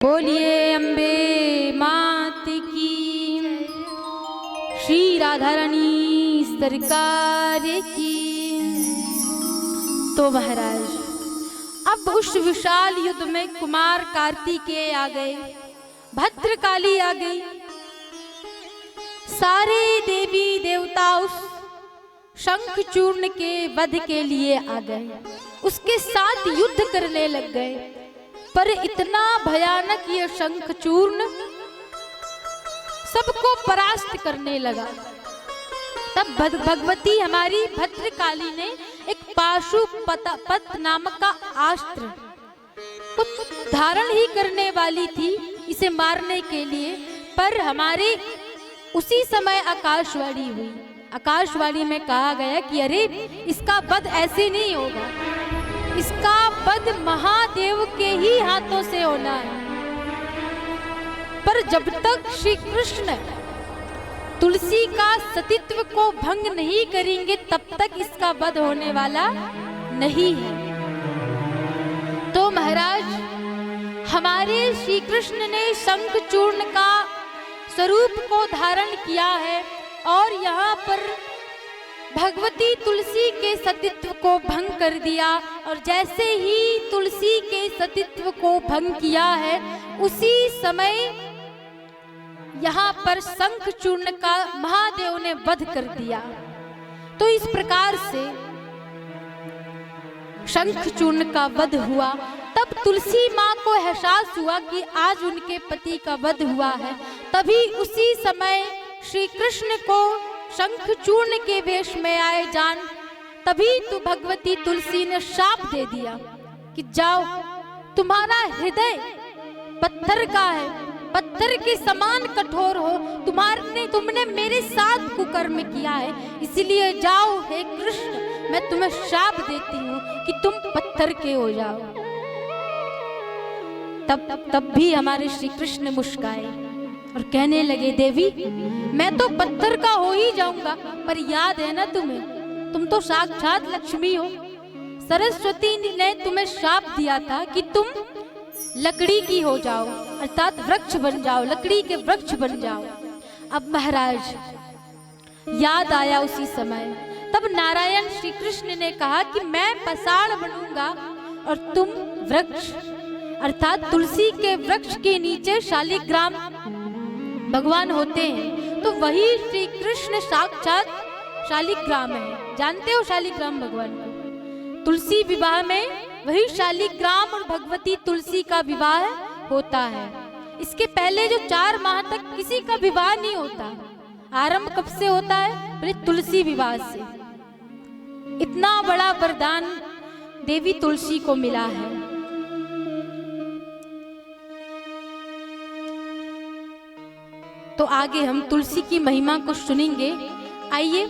बोलिए अम्बे मात की, श्री राधा रानी सरकार की। तो महाराज अब उस विशाल युद्ध में कुमार कार्तिकेय आ गए, भद्रकाली आ गई, सारे देवी देवता उस शंखचूर्ण के वध के लिए आ गए, उसके साथ युद्ध करने लग गए। पर इतना भयानक ये शंखचूर्ण सबको परास्त करने लगा। तब भगवती हमारी भद्रकाली ने एक पाशुपत नामक का अस्त्र कुछ धारण ही करने वाली थी इसे मारने के लिए, पर हमारे उसी समय आकाशवाणी हुई। आकाशवाणी में कहा गया कि अरे इसका वध ऐसे नहीं होगा, इसका वध महादेव के ही हाथों से होना है। पर जब तक श्री कृष्ण तुलसी का सतीत्व को भंग नहीं करेंगे तब तक इसका वध होने वाला नहीं है। तो महाराज हमारे श्री कृष्ण ने शंखचूर्ण का स्वरूप को धारण किया है और यहाँ पर भगवती तुलसी के सतीत्व को भंग कर दिया। और जैसे ही तुलसी के सतीत्व को भंग किया है उसी समय यहाँ पर शंखचूर्ण का महादेव ने वध कर दिया। तो इस प्रकार से शंखचूर्ण का वध हुआ। तब तुलसी माँ को एहसास हुआ कि आज उनके पति का वध हुआ है। तभी उसी समय श्री कृष्ण को शंखचूर्ण के वेश में आए जान, तभी तो भगवती तुलसी ने शाप दे दिया कि जाओ, तुम्हारा हृदय पत्थर का है, पत्थर के समान कठोर हो, तुमने मेरे साथ कुकर्म किया है, इसलिए जाओ हे कृष्ण, मैं तुम्हें शाप देती हूँ कि तुम पत्थर के हो जाओ। तब भी हमारे श्री कृष्ण मुस्काए और कहने लगे, देवी मैं तो पत्थर का हो ही जाऊंगा, पर याद है ना तुम्हें, तुम तो साक्षात लक्ष्मी हो। सरस्वती ने तुम्हें शाप दिया था कि तुम लकड़ी की हो जाओ, अर्थात वृक्ष बन जाओ, लकड़ी के वृक्ष बन जाओ। अब महाराज याद आया उसी समय, तब नारायण श्री कृष्ण ने कहा कि मैं पसाड़ बनूंगा और तुम वृक्ष, अर्थात तुलसी के वृक्ष के नीचे शालिग्राम भगवान होते हैं। तो वही श्री कृष्ण साक्षात शालिग्राम है। जानते हो शालिग्राम भगवान को? तुलसी विवाह में वही शालिग्राम और भगवती तुलसी का विवाह होता है। इसके पहले जो 4 माह तक किसी का विवाह नहीं होता। आरंभ कब से होता है? पहले तुलसी विवाह से। इतना बड़ा वरदान देवी तुलसी को मिला है। तो आगे हम तुलसी की महिमा को सुनेंगे। आइए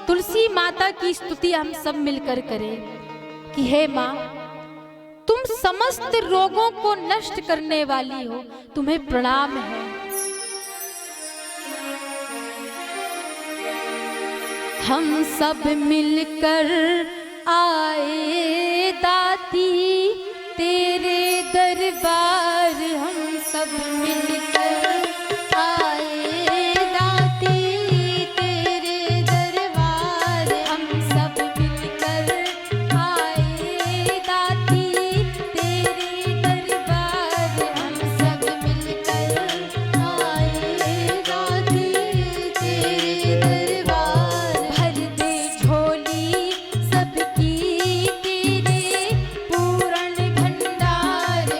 तुलसी माता की स्तुति हम सब मिलकर करें कि हे माँ, तुम समस्त रोगों को नष्ट करने वाली हो, तुम्हें प्रणाम है। हम सब मिलकर आए दाती तेरे दरबार, हम सब मिलकर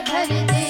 भर दे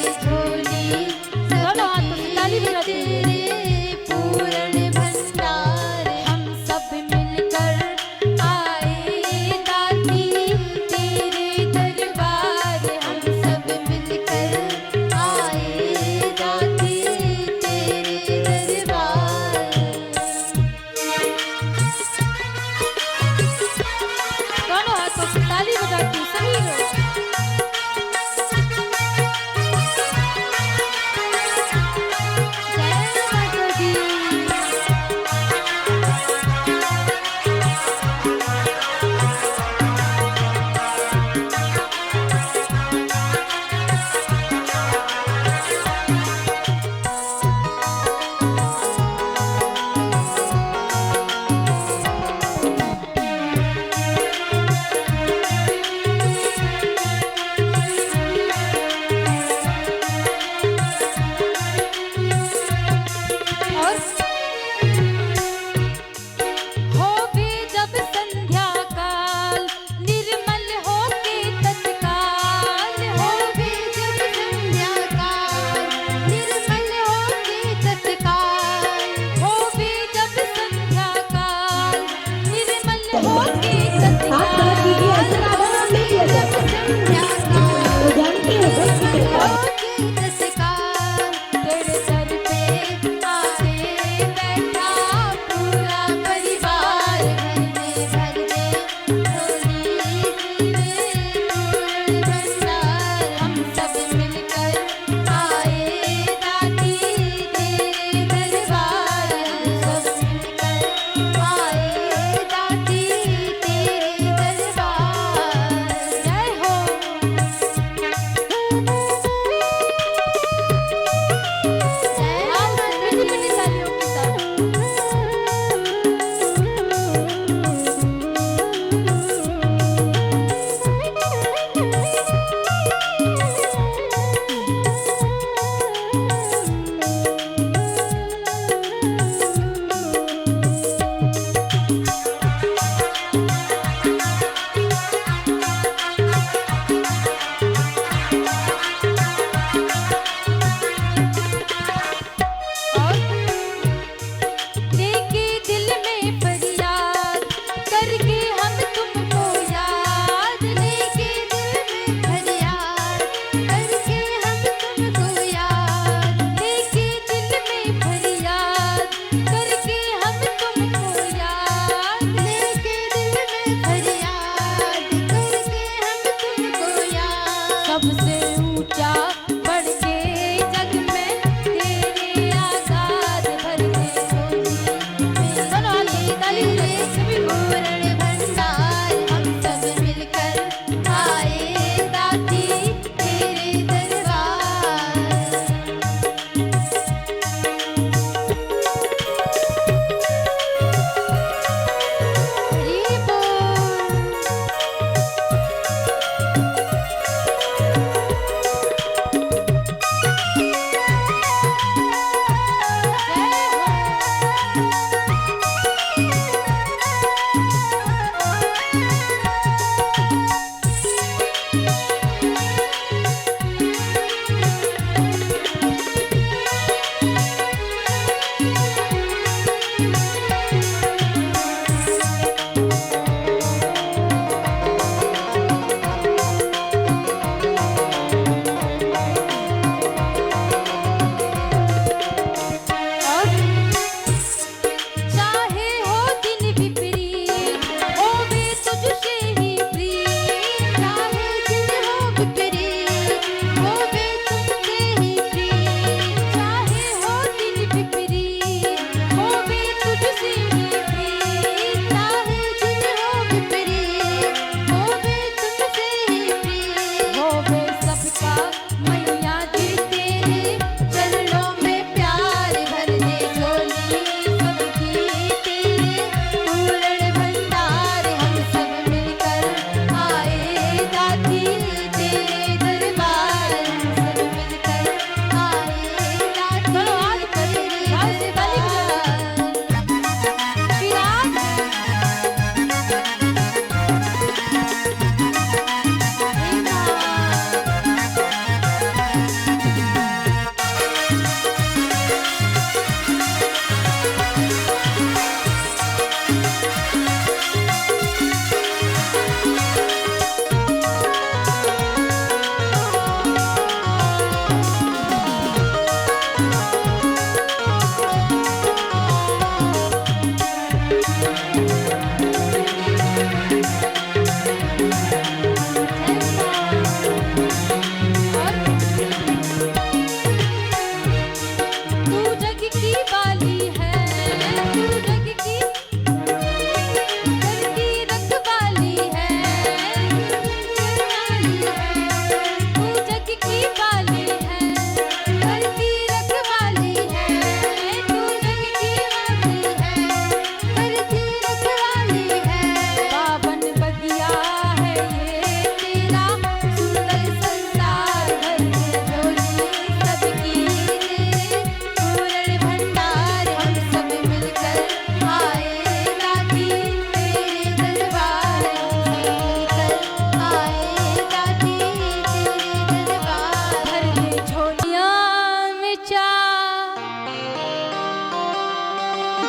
च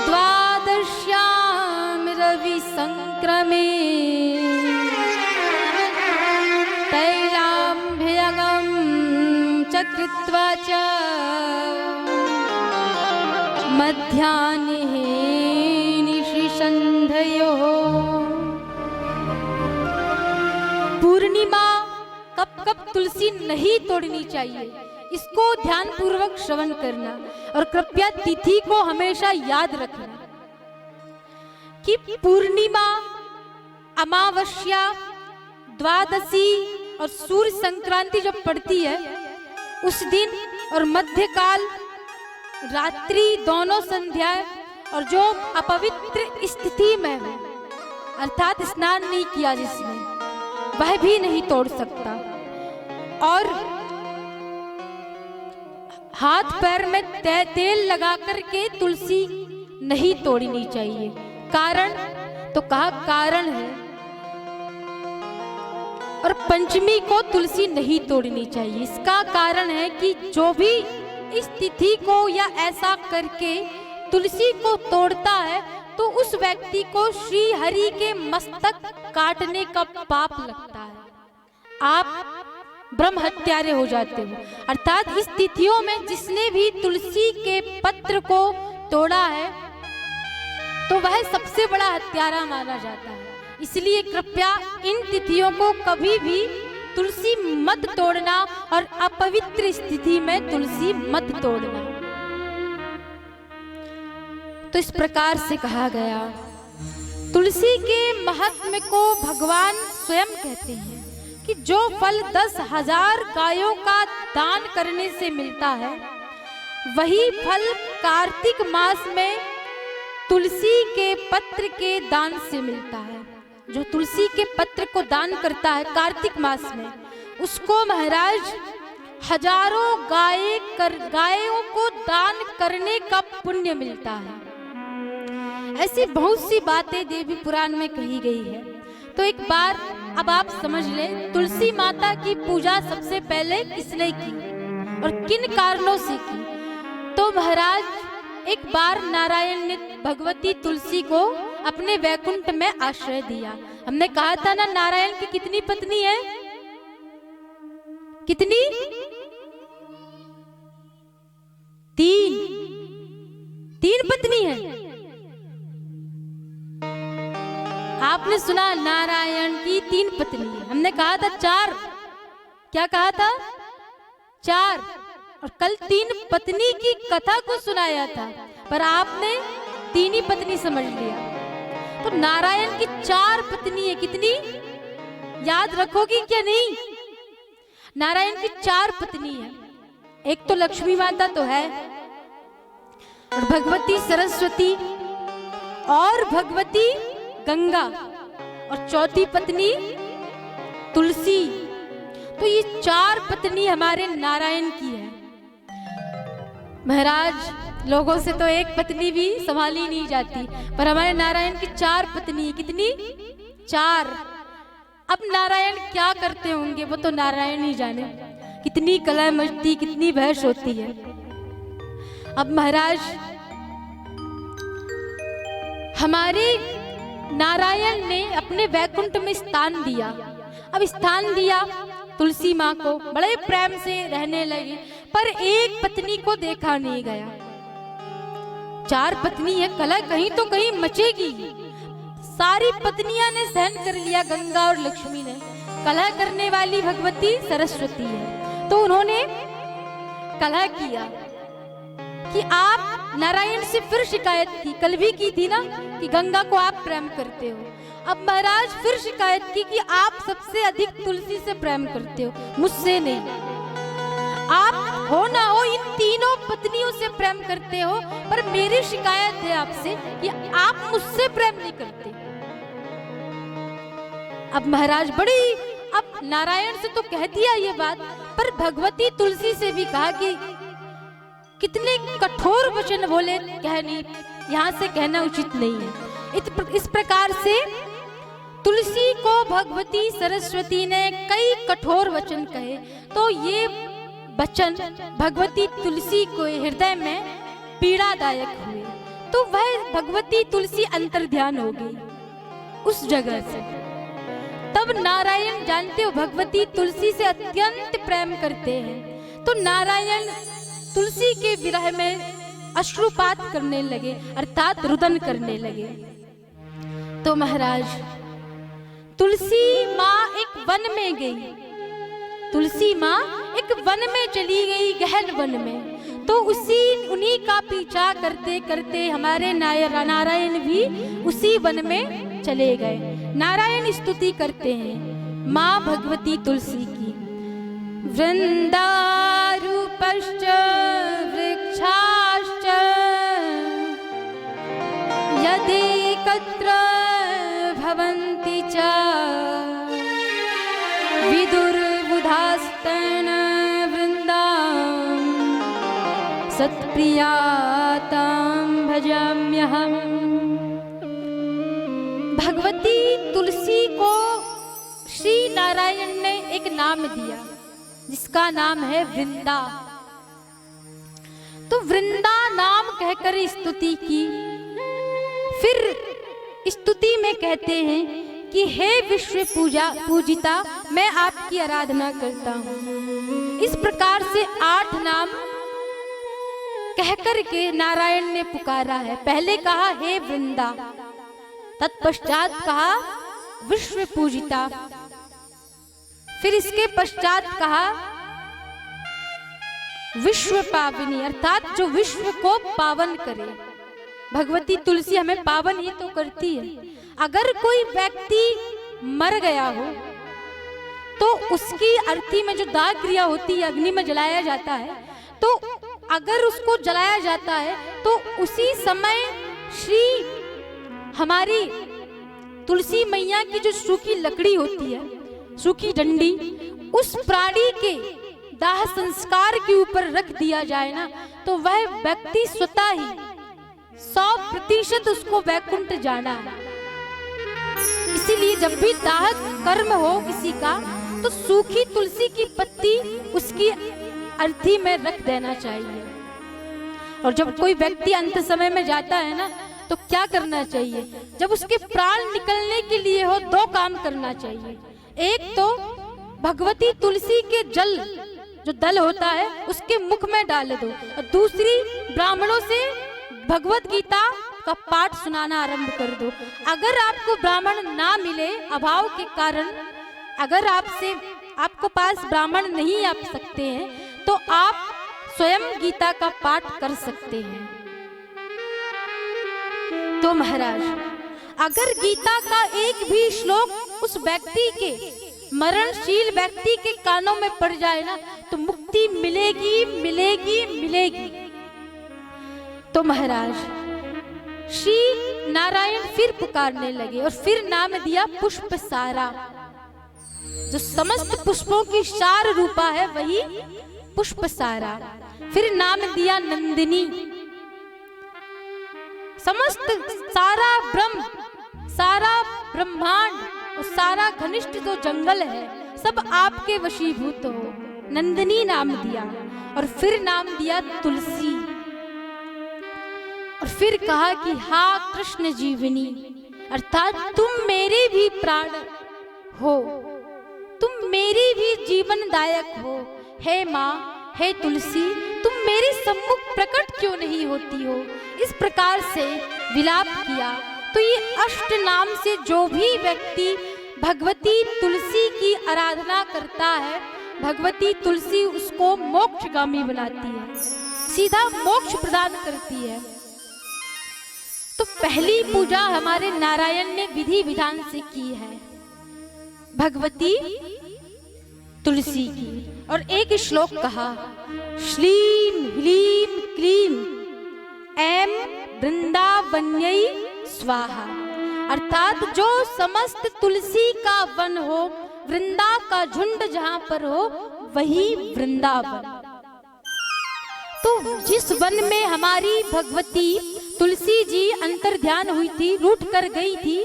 द्वादश्यां रवि संक्रमे तैलाभ्यगम च कृत्वा च मध्याह्ने निशिसंध्योः। पूर्णिमा कब कब तुलसी नहीं तोड़नी चाहिए, इसको ध्यान पूर्वक श्रवण करना और कृपया तिथि को हमेशा याद रखना कि पूर्णिमा, अमावस्या, द्वादशी और सूर्य संक्रांति जब पड़ती है उस दिन और मध्यकाल, रात्रि, दोनों संध्याएं और जो अपवित्र स्थिति में है अर्थात स्नान नहीं किया जिसने, वह भी नहीं तोड़ सकता। और हाथ पैर में तेल लगा करके तुलसी नहीं तोड़नी चाहिए। कारण तो कहा कारण है। और पंचमी को तुलसी नहीं तोड़नी चाहिए, इसका कारण है कि जो भी इस तिथि को या ऐसा करके तुलसी को तोड़ता है तो उस व्यक्ति को श्री हरि के मस्तक काटने का पाप लगता है, आप ब्रह्म हत्यारे हो जाते हो। अर्थात इस तिथियों में जिसने भी तुलसी के पत्र को तोड़ा है तो वह सबसे बड़ा हत्यारा माना जाता है। इसलिए कृपया इन तिथियों को कभी भी तुलसी मत तोड़ना और अपवित्र स्थिति में तुलसी मत तोड़ना। तो इस प्रकार से कहा गया। तुलसी के महात्म्य को भगवान स्वयं कहते हैं कि जो फल 10,000 गायों का दान करने से मिलता है वही फल कार्तिक मास में तुलसी के पत्र के दान से मिलता है। जो तुलसी के पत्र को दान करता है कार्तिक मास में, उसको महाराज हजारों गायों को दान करने का पुण्य मिलता है। ऐसी बहुत सी बातें देवी पुराण में कही गई है। तो एक बार अब आप समझ लें, तुलसी माता की पूजा सबसे पहले किसने की और किन कारणों से की। तो महाराज एक बार नारायण ने भगवती तुलसी को अपने वैकुंठ में आश्रय दिया। हमने कहा था ना, नारायण की कितनी पत्नी है? कितनी? 3 पत्नी है। आपने सुना नारायण की 3 पत्नी है। हमने कहा था 4। क्या कहा था? 4। और कल 3 पत्नी की कथा को सुनाया था, पर आपने 3 ही पत्नी समझ लिया। तो नारायण की 4 पत्नी है। कितनी? याद रखोगी क्या नहीं? नारायण की 4 पत्नी है। एक तो लक्ष्मी माता तो है, और भगवती सरस्वती, और भगवती गंगा, और चौथी पत्नी तुलसी। तो ये 4 पत्नी हमारे नारायण की है। महाराज लोगों से तो एक पत्नी भी संभाली नहीं जाती, पर हमारे नारायण की 4 पत्नी। कितनी? 4। अब नारायण क्या करते होंगे वो तो नारायण ही जाने। कितनी कला मचती, कितनी बहस होती है। अब महाराज हमारे नारायण ने अपने वैकुंठ में स्थान दिया। अब स्थान दिया तुलसी माँ को, बड़े प्रेम से रहने लगे, पर एक पत्नी को देखा नहीं गया। 4 पत्नी है, कलह कहीं तो कहीं मचेगी। सारी पत्नियां ने सहन कर लिया, गंगा और लक्ष्मी ने। कलह करने वाली भगवती सरस्वती है, तो उन्होंने कलह किया कि आप नारायण से फिर शिकायत की। कल भी की थी ना कि गंगा को आप प्रेम करते हो। अब महाराज फिर शिकायत की कि आप सबसे अधिक तुलसी से प्रेम करते हो, मुझसे नहीं। आप हो ना हो इन तीनों पत्नियों से प्रेम करते हो, पर मेरी शिकायत है आपसे कि आप मुझसे प्रेम नहीं करते। अब महाराज बड़ी, अब नारायण से तो कह दिया ये बात, पर भगवती तुलसी से भी कहा कि कितने कठोर वचन बोले, कहनी यहाँ से कहना उचित नहीं है। इस प्रकार से तुलसी को भगवती सरस्वती ने कई कठोर वचन कहे। तो ये वचन भगवती तुलसी को हृदय में पीड़ादायक हुए, तो वह भगवती तुलसी अंतर्ध्यान हो गई उस जगह से। तब नारायण, जानते हो भगवती तुलसी से अत्यंत प्रेम करते हैं, तो नारायण तुलसी के विरह में अश्रुपात करने लगे, अर्थात रुदन करने लगे। तो महाराज, तुलसी माँ एक वन में गई, तुलसी माँ एक वन में चली गई, गहन वन में। तो उन्हीं का पीछा करते करते हमारे नारायण भी उसी वन में चले गए। नारायण स्तुति करते हैं माँ भगवती तुलसी की। वृंदारूपश्च वृक्षाश्च यदेकत्र भवन्ति च विदुर्बुधास्तन वृन्दां सत्प्रियातां भजाम्यहम्। भगवती तुलसी को श्री नारायण ने एक नाम दिया जिसका नाम है वृंदा। तो वृंदा नाम कहकर स्तुति की। फिर स्तुति में कहते हैं कि हे विश्व पूजिता, मैं आपकी आराधना करता हूँ। इस प्रकार से 8 नाम कहकर के नारायण ने पुकारा है। पहले कहा हे वृंदा, तत्पश्चात कहा विश्व पूजिता, फिर इसके पश्चात कहा विश्व पावनी, अर्थात जो विश्व को पावन करे। भगवती तुलसी हमें पावन ही तो करती है। अगर कोई व्यक्ति मर गया हो तो उसकी अर्थी में जो दाह क्रिया होती है, अग्नि में जलाया जाता है, तो अगर उसको जलाया जाता है तो उसी समय श्री हमारी तुलसी मैया की जो सूखी लकड़ी होती है, सूखी डंडी, उस प्राणी के दाह संस्कार के ऊपर रख दिया जाए ना, तो वह व्यक्ति स्वतः ही 100% उसको वैकुंठ जाना है। इसीलिए जब भी दाह कर्म हो किसी का, तो सूखी तुलसी की पत्ती उसकी अर्थी में रख देना चाहिए। और जब कोई व्यक्ति अंत समय में जाता है ना, तो क्या करना चाहिए? जब उसके प्राण निकलने के लिए हो, 2 काम करना चाहिए। एक तो भगवती तुलसी के जल जो दल होता है उसके मुख में डाल दो, और दूसरी ब्राह्मणों से भगवत गीता का पाठ सुनाना आरंभ कर दो। अगर आपको ब्राह्मण ना मिले अभाव के कारण, अगर आपको पास ब्राह्मण नहीं आ सकते हैं, तो आप स्वयं गीता का पाठ कर सकते हैं। तो महाराज, अगर गीता का एक भी श्लोक उस व्यक्ति के, मरणशील व्यक्ति के कानों में पड़ जाए ना, तो मुक्ति मिलेगी मिलेगी मिलेगी। तो महाराज, श्री नारायण फिर पुकारने लगे और फिर नाम दिया पुष्प सारा। जो समस्त पुष्पों की सार रूपा है वही पुष्प सारा। फिर नाम दिया नंदिनी। समस्त सारा ब्रह्मांड और सारा घनिष्ठ जो जंगल है सब आपके वशीभूत हो, नंदिनी नाम दिया। और फिर नाम दिया तुलसी। और फिर कहा कि हा कृष्ण जीवनी, अर्थात तुम मेरे भी प्राण हो, तुम मेरी भी जीवनदायक हो। हे माँ, हे तुलसी, तुम मेरे सम्मुख प्रकट क्यों नहीं होती हो? इस प्रकार से विलाप किया। तो ये 8 नाम से जो भी व्यक्ति भगवती तुलसी की आराधना करता है, भगवती तुलसी उसको मोक्षगामी बनाती है, सीधा मोक्ष प्रदान करती है। तो पहली पूजा हमारे नारायण ने विधि विधान से की है भगवती तुलसी की। और एक श्लोक कहा, श्लीम ह्लीम क्लीम ऐं वृंदावन्यै स्वाहा, अर्थात जो समस्त तुलसी का वन हो, वृंदा का झुंड जहां पर हो, वही वृंदावन। तो जिस वन में हमारी भगवती तुलसी जी अंतर्ध्यान हुई थी, रूठ कर गई थी,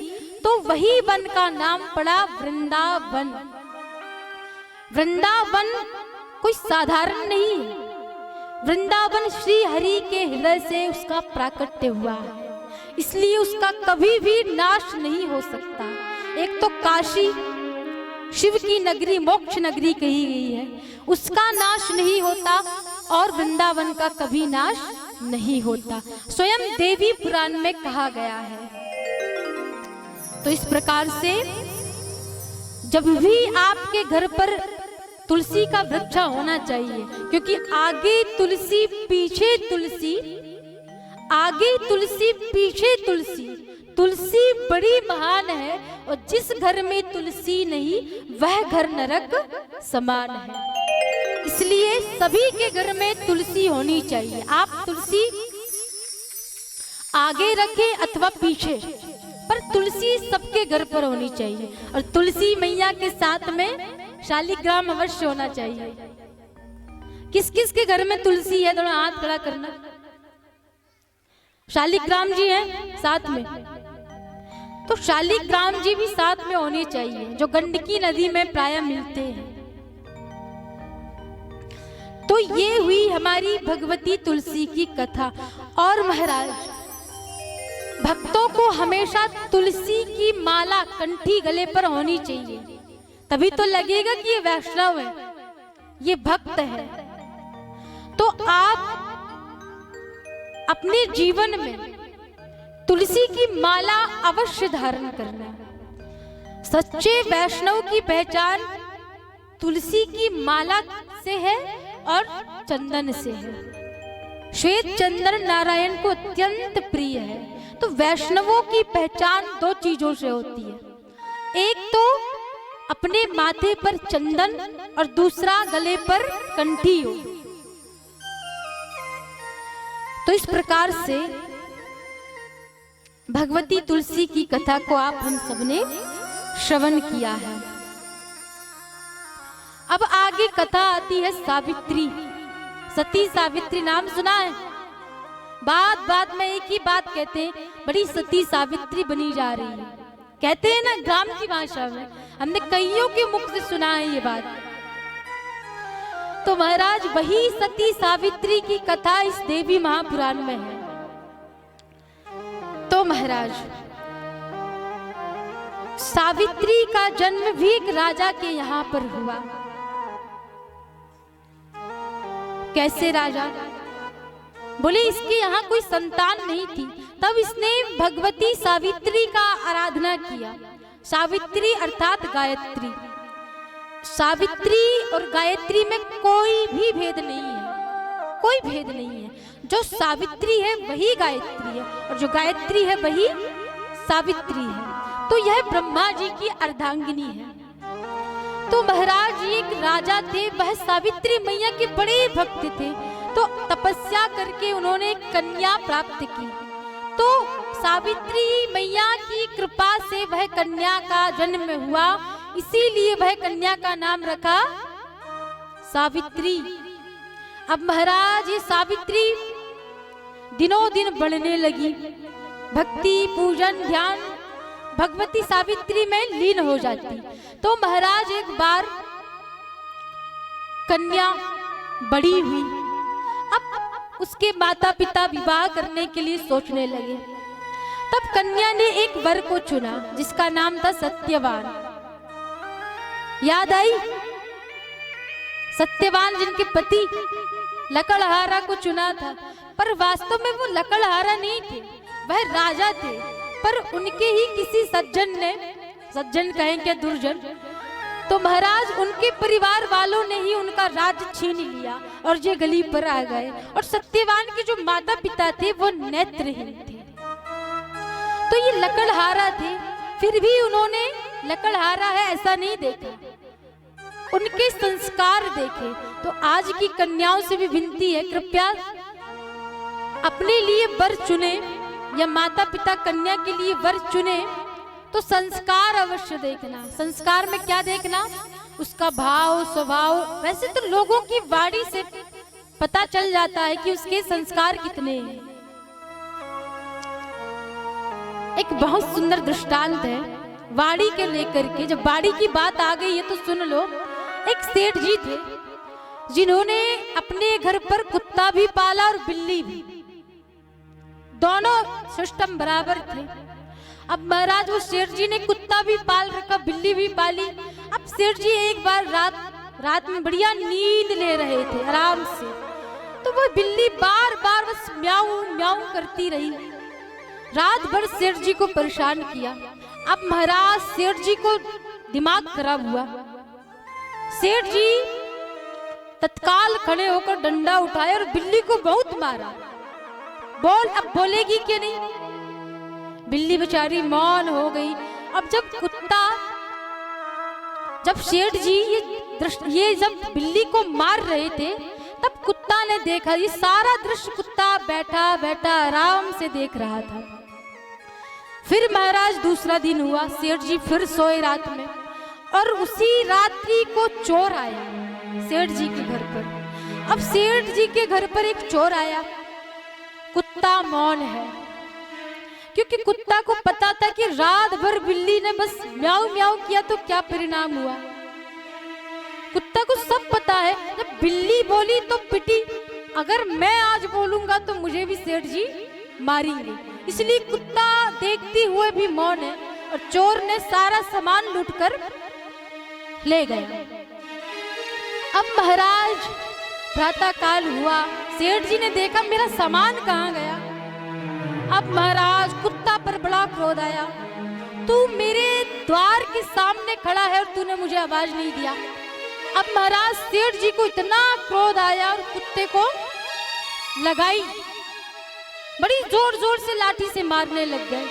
तो वही वन का नाम पड़ा वृंदावन। वृंदावन कोई साधारण नहीं है। वृंदावन श्री हरि के हृदय से उसका प्राकट्य हुआ है, इसलिए उसका कभी भी नाश नहीं हो सकता। एक तो काशी शिव की नगरी, मोक्ष नगरी कही गई है, उसका नाश नहीं होता, और वृंदावन का कभी नाश नहीं होता, स्वयं देवी पुराण में कहा गया है। तो इस प्रकार से जब भी आपके घर पर तुलसी का वृक्ष होना चाहिए, क्योंकि आगे तुलसी पीछे तुलसी, आगे तुलसी पीछे तुलसी, तुलसी बड़ी महान है, और जिस घर में तुलसी नहीं वह घर नरक समान है। इसलिए सभी के घर में तुलसी होनी चाहिए। आप तुलसी आगे रखें अथवा पीछे, पर तुलसी सबके घर पर होनी चाहिए। और तुलसी मैया के साथ में शालिग्राम अवश्य होना चाहिए। किस किस के घर में तुलसी है, थोड़ा हाथ खड़ा करना। शालिग्राम जी हैं साथ में, तो शालिग्राम जी भी साथ में होने चाहिए, जो गंडकी नदी में प्राय मिलते हैं। तो ये हुई हमारी भगवती तुलसी की कथा। और महाराज, भक्तों को हमेशा तुलसी की माला कंठी गले पर होनी चाहिए, तभी तो लगेगा कि ये वैष्णव है, ये भक्त है। तो आप अपने जीवन में तुलसी की माला अवश्य धारण करना। सच्चे वैष्णव की पहचान तुलसी की माला से है और चंदन से है। श्वेत चंदन नारायण को अत्यंत प्रिय है। तो वैष्णवों की पहचान दो चीजों से होती है, एक तो अपने माथे पर चंदन और दूसरा गले पर कंठी हो। तो इस प्रकार से भगवती तुलसी की कथा को आप हम सबने श्रवण किया है। अब आगे कथा आती है सावित्री, सती सावित्री। नाम सुना है? बात बात में एक ही बात कहते हैं, बड़ी सती सावित्री बनी जा रही है, कहते हैं ना ग्राम की भाषा में। हमने कईयों के मुख से सुना है ये बात। तो महाराज वही सती सावित्री की कथा इस देवी महापुराण में है। तो महाराज, सावित्री का जन्म भी एक राजा के यहाँ पर हुआ। कैसे राजा? बोले इसके यहाँ कोई संतान नहीं थी, तब इसने भगवती सावित्री का आराधना किया। सावित्री अर्थात गायत्री। सावित्री और गायत्री में कोई भी भेद नहीं है, कोई भेद नहीं है। जो सावित्री है वही गायत्री है, और जो गायत्री है वही सावित्री है। तो यह ब्रह्मा जी की अर्धांगिनी है। तो महाराज एक राजा थे, वह सावित्री मैया के बड़े भक्त थे। तो तपस्या करके उन्होंने कन्या प्राप्त की। तो सावित्री मैया की कृपा से वह कन्या का जन्म हुआ, इसीलिए वह कन्या का नाम रखा सावित्री। अब महाराज ये सावित्री दिनों दिन बढ़ने लगी, भक्ति पूजन ध्यान भगवती सावित्री में लीन हो जाती। तो महाराज एक बार कन्या बड़ी हुई, अब उसके माता पिता विवाह करने के लिए सोचने लगे। तब कन्या ने एक वर को चुना जिसका नाम था सत्यवान। याद आई? सत्यवान जिनके पति लकड़हारा को चुना था, पर वास्तव में वो लकड़हारा नहीं थे, वह राजा थे। पर उनके ही किसी सज्जन ने, सज्जन कहें क्या दुर्जन, तो महाराज उनके परिवार वालों ने ही उनका राज्य छीन लिया और ये गली पर आ गए। और सत्यवान के जो माता पिता थे वो नेत्रहीन थे, तो ये लकड़हारा थे। फिर भी उन्होंने लकड़हारा है ऐसा नहीं देखा, उनके संस्कार देखे। तो आज की कन्याओं से भी विनती है, कृपया अपने लिए वर चुने या माता पिता कन्या के लिए वर चुने तो संस्कार अवश्य देखना। संस्कार में क्या देखना? उसका भाव स्वभाव। वैसे तो लोगों की वाणी से पता चल जाता है कि उसके संस्कार कितने हैं। एक बहुत सुंदर दृष्टांत है वाणी के लेकर के। जब वाणी की बात आ गई है तो सुन लो। एक सेठ जी थे जिन्होंने अपने घर पर कुत्ता भी पाला और बिल्ली भी, दोनों सिस्टम बराबर थे। अब महाराज वो सेठ जी ने कुत्ता भी पाल रखा, बिल्ली भी पाली। अब सेठ जी एक बार रात में बढ़िया नींद ले रहे थे आराम से, तो वो बिल्ली बार बार बस म्याऊं म्याऊं करती रही, रात भर सेठ जी को परेशान किया। अब महाराज सेठ जी को दिमाग खराब हुआ। सेठ जी तत्काल खड़े होकर डंडा उठाया और बिल्ली को बहुत मारा। बोल, अब बोलेगी कि नहीं? बिल्ली बेचारी मौन हो गई। अब जब सेठ जी ये जब बिल्ली को मार रहे थे, तब कुत्ता ने देखा। ये सारा दृश्य कुत्ता बैठा बैठा आराम से देख रहा था। फिर महाराज दूसरा दिन हुआ, सेठ जी फिर सोए रात में, और उसी रात्रि को चोर आया सेठ जी के घर पर। अब सेठ जी के घर पर एक चोर आया, कुत्ता मौन है, क्योंकि कुत्ता को पता था कि रात भर बिल्ली ने बस म्याऊ म्याऊ किया तो क्या परिणाम हुआ। कुत्ता को सब पता है, जब बिल्ली बोली तो पिटी, अगर मैं आज बोलूंगा तो मुझे भी सेठ जी मारेंगे। इसलिए कुत्ता देखते हुए भी मौन है, और चोर ने सारा सामान लूटकर ले गया। अब महाराज प्रातः काल हुआ, सेठ जी ने देखा मेरा सामान कहाँ गया। अब महाराज कुत्ता पर बड़ा क्रोध आया, तू मेरे द्वार के सामने खड़ा है और तूने मुझे आवाज नहीं दिया। अब महाराज सेठ जी को इतना क्रोध आया और कुत्ते को लगाई, बड़ी जोर जोर से लाठी से मारने लग गए।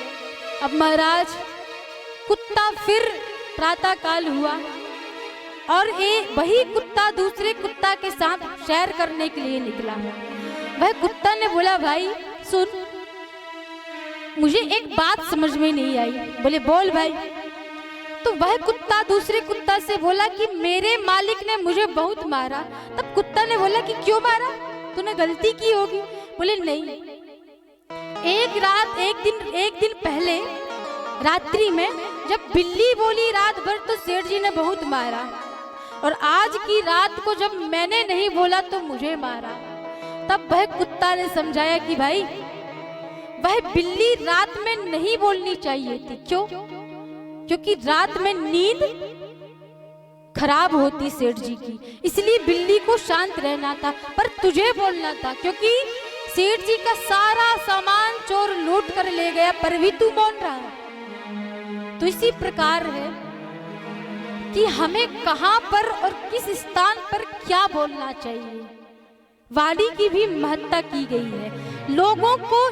अब महाराज कुत्ता फिर प्रातः काल हुआ, और वही कुत्ता दूसरे कुत्ता के साथ सैर करने के लिए निकला। वह कुत्ता ने बोला, भाई सुन, मुझे एक बात समझ में नहीं आई। बोले, बोल भाई। तो वह कुत्ता दूसरे कुत्ता से बोला कि मेरे मालिक ने मुझे बहुत मारा। तब कुत्ता ने बोला कि क्यों मारा, तूने गलती की होगी। बोले, नहीं, एक दिन पहले रात्रि में जब बिल्ली बोली रात भर तो सेठ जी ने बहुत मारा, और आज की रात को जब मैंने नहीं बोला तो मुझे मारा। तब वह कुत्ता ने समझाया कि भाई वह बिल्ली रात में नहीं बोलनी चाहिए थी। क्यों? क्योंकि रात में नींद खराब होती सेठ जी की, इसलिए बिल्ली को शांत रहना था, पर तुझे बोलना था, क्योंकि सेठ जी का सारा सामान चोर लूट कर ले गया, पर भी तू मौन रहा है। तो इसी प्रकार है कि हमें कहां पर और किस स्थान पर क्या बोलना चाहिए। वाणी की भी महत्ता की गई है। लोगों को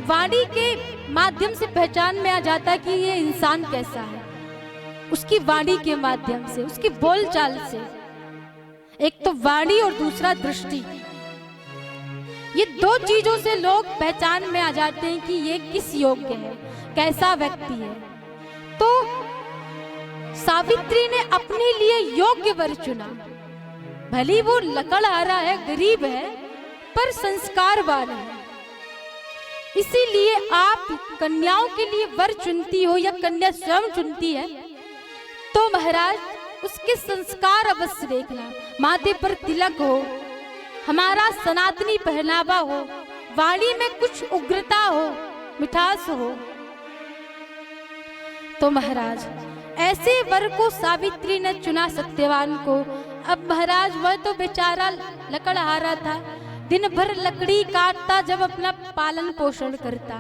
वाणी के माध्यम से पहचान में आ जाता है कि ये इंसान कैसा है, उसकी वाणी के माध्यम से, उसकी बोलचाल से। एक तो वाणी और दूसरा दृष्टि, ये दो चीजों से लोग पहचान में आ जाते हैं कि ये किस योग्य है, कैसा व्यक्ति है। तो सावित्री ने अपने लिए योग्य वर चुना। भली वो लकड़हारा है, गरीब है, पर संस्कारवान है। इसीलिए आप कन्याओं के लिए वर चुनती हो या कन्या स्वयं चुनती है तो महाराज उसके संस्कार अवश्य देखना। माथे पर तिलक हो, हमारा सनातनी पहनावा हो, वाणी में कुछ उग्रता हो, मिठास हो। तो महाराज ऐसे वर को सावित्री ने चुना, सत्यवान को। अब महाराज वह तो बेचारा लकड़हारा था, दिन भर लकड़ी काटता, जब अपना पालन पोषण करता।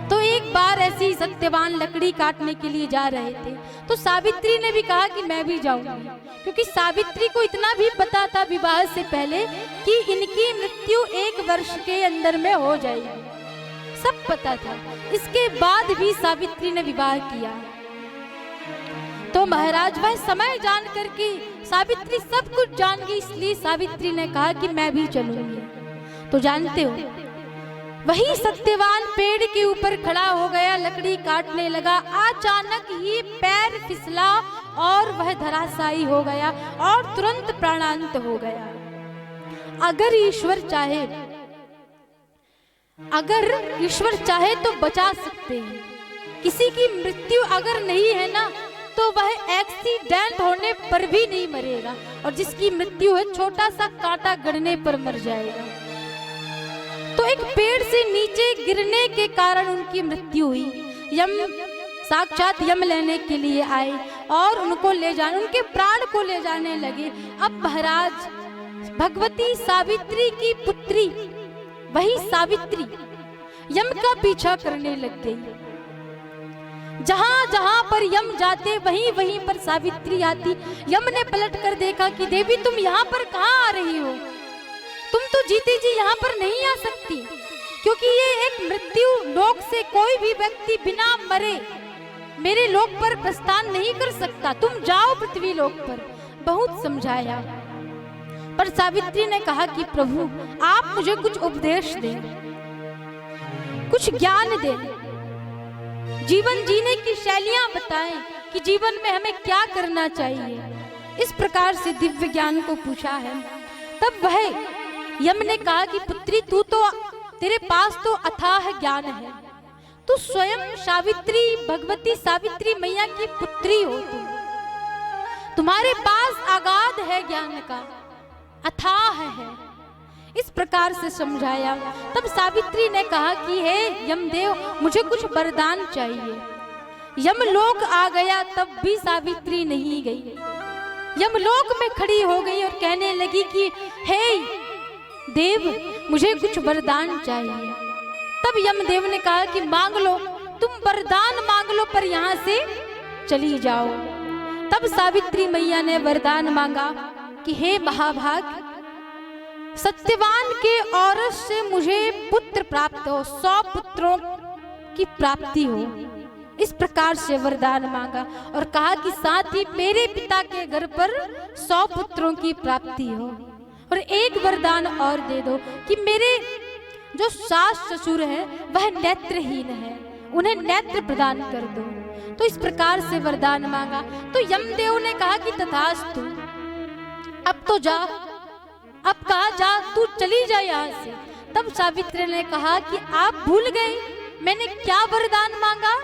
तो एक बार ऐसे ही सत्यवान लकड़ी काटने के लिए जा रहे थे, तो सावित्री ने भी कहा कि मैं भी जाऊंगी, क्योंकि सावित्री को इतना भी पता था विवाह से पहले कि इनकी मृत्यु 1 वर्ष के अंदर में हो जाएगी, सब पता था। इसके बाद भी सावित्री ने विवाह किया। तो महाराज वह समय जान करके सावित्री सब कुछ जान गई, इसलिए सावित्री ने कहा कि मैं भी चलूंगी। तो जानते हो, वही सत्यवान पेड़ के ऊपर खड़ा हो गया, लकड़ी काटने लगा। अचानक ही पैर फिसला और वह धराशायी हो गया और तुरंत प्राणांत हो गया। अगर ईश्वर चाहे तो बचा सकते हैं। किसी की मृत्यु अगर नहीं है ना, तो वह एक्सीडेंट होने पर भी नहीं मरेगा, और जिसकी मृत्यु है छोटा सा कांटा गड़ने पर मर जाएगा। तो एक पेड़ से नीचे गिरने के कारण उनकी मृत्यु हुई। यम साक्षात यम लेने के लिए आए और उनको ले जाने, उनके प्राण को ले जाने लगे। अब महाराज भगवती सावित्री की पुत्री वही सावित्री यम का पीछा करने लग गई। जहां जहां पर यम जाते वहीं वहीं पर सावित्री आती। यम ने पलट कर देखा कि देवी तुम यहाँ पर कहाँ आ रही हो, तुम तो जीती जी यहाँ पर नहीं आ सकती, क्योंकि ये एक मृत्यु लोक से कोई भी व्यक्ति बिना मरे मेरे लोक पर प्रस्थान नहीं कर सकता, तुम जाओ पृथ्वी लोक पर। बहुत समझाया पर सावित्री ने कहा कि प्रभु आप मुझे कुछ उपदेश दें, कुछ ज्ञान दें, जीवन जीने की शैलियां बताएं कि जीवन में हमें क्या करना चाहिए। इस प्रकार से दिव्य ज्ञान को पूछा है। तब वह यम ने कहा कि पुत्री तू तो, तेरे पास तो अथाह ज्ञान है, तू स्वयं सावित्री भगवती सावित्री मैया की पुत्री हो, तुम्हारे पास अगाध है ज्ञान का, अथाह है। इस प्रकार से समझाया। तब सावित्री ने कहा कि हे यमदेव मुझे कुछ वरदान चाहिए। यमलोक आ गया तब भी सावित्री नहीं गई, यमलोक में खड़ी हो गई और कहने लगी कि हे देव मुझे कुछ वरदान चाहिए। तब यमदेव ने कहा कि मांग लो, तुम वरदान मांग लो पर यहाँ से चली जाओ। तब सावित्री मैया ने वरदान मांगा कि हे महाभाग सत्यवान के औरत से मुझे पुत्र प्राप्त हो, 100 पुत्रों की प्राप्ति हो। इस प्रकार से वरदान मांगा और कहा कि साथ ही मेरे पिता के घर पर 100 पुत्रों की प्राप्ति हो। और एक वरदान और दे दो कि मेरे जो सास ससुर है वह नेत्रहीन है, उन्हें नेत्र प्रदान कर दो। तो इस प्रकार से वरदान मांगा। तो यमदेव ने कहा कि तथास्तु, अब तो जा, अब कहा जा, तू चली जा यहाँ से। तब सावित्री ने कहा कि आप भूल गए मैंने क्या वरदान मांगा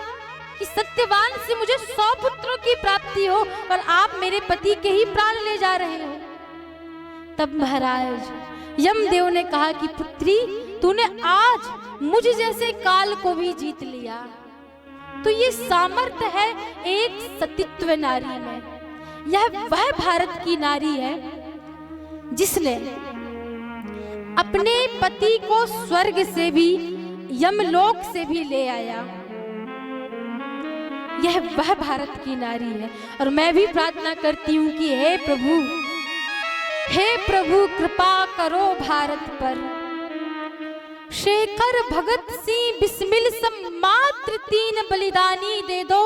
कि सत्यवान से मुझे 100 पुत्रों की प्राप्ति हो और आप मेरे पति के ही प्राण ले जा रहे हो। तब महाराज यमदेव ने कहा कि पुत्री तूने आज मुझ जैसे काल को भी जीत लिया। तो ये सामर्थ्य है एक सतीत्व नारी में। यह वह भारत की नारी है जिसने अपने पति को स्वर्ग से भी यमलोक से भी ले आया। यह वह भारत की नारी है। और मैं भी प्रार्थना करती हूँ कि हे प्रभु कृपा करो भारत पर। शेखर भगत सिंह बिस्मिल सब मात्र 3 बलिदानी दे दो,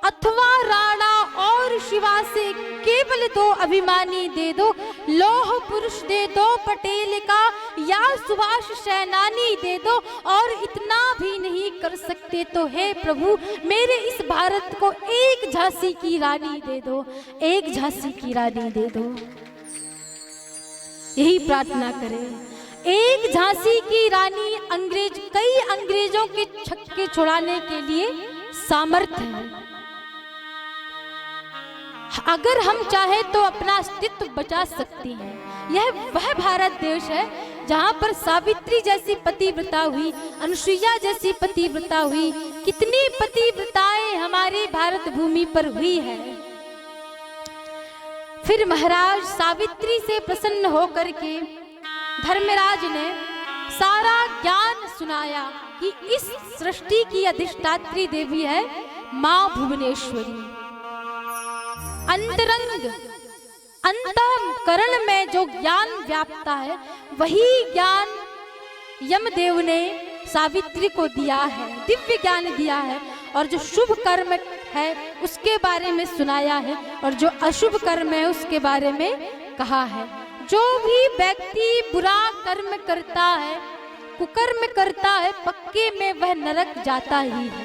अथवा राणा और शिवा से केवल 2 अभिमानी दे दो। लौह पुरुष दे दो पटेल का या सुभाष सेनानी दे दो। और इतना भी नहीं कर सकते तो हे प्रभु मेरे इस भारत को एक झांसी की रानी दे दो, एक झांसी की रानी दे दो। यही प्रार्थना करें। एक झांसी की रानी कई अंग्रेजों के छक्के छुड़ाने के लिए सामर्थ्य है। अगर हम चाहे तो अपना अस्तित्व बचा सकती हैं। यह वह भारत देश है जहां पर सावित्री जैसी पतिव्रता हुई, अनुसुईया जैसी पतिव्रता हुई। कितनी पतिव्रताएं हमारी भारत भूमि पर हुई है। फिर महाराज सावित्री से प्रसन्न होकर के धर्मराज ने सारा ज्ञान सुनाया कि इस सृष्टि की अधिष्ठात्री देवी है मां भुवनेश्वरी। अंतरंग अंतःकरण में जो ज्ञान व्याप्ता है वही ज्ञान यमदेव ने सावित्री को दिया है, दिव्य ज्ञान दिया है। और जो शुभ कर्म है उसके बारे में सुनाया है और जो अशुभ कर्म है उसके बारे में कहा है। जो भी व्यक्ति बुरा कर्म करता है, कुकर्म करता है, पक्के में वह नरक जाता ही है।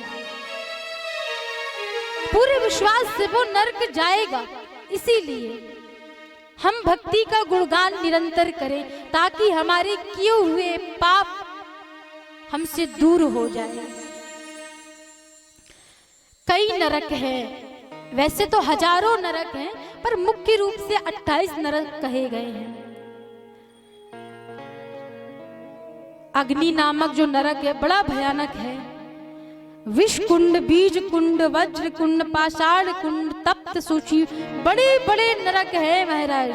पूरे विश्वास से वो नरक जाएगा। इसीलिए हम भक्ति का गुणगान निरंतर करें ताकि हमारे किए हुए पाप हमसे दूर हो जाए। कई नरक हैं वैसे तो हजारों नरक हैं, पर मुख्य रूप से 28 नरक कहे गए हैं। अग्नि नामक जो नरक है बड़ा भयानक है। विष कुंड, बीज कुंड, वज्र कुंड, पाषाण कुंड, तप्त सूची, बड़े बड़े नरक है महाराज।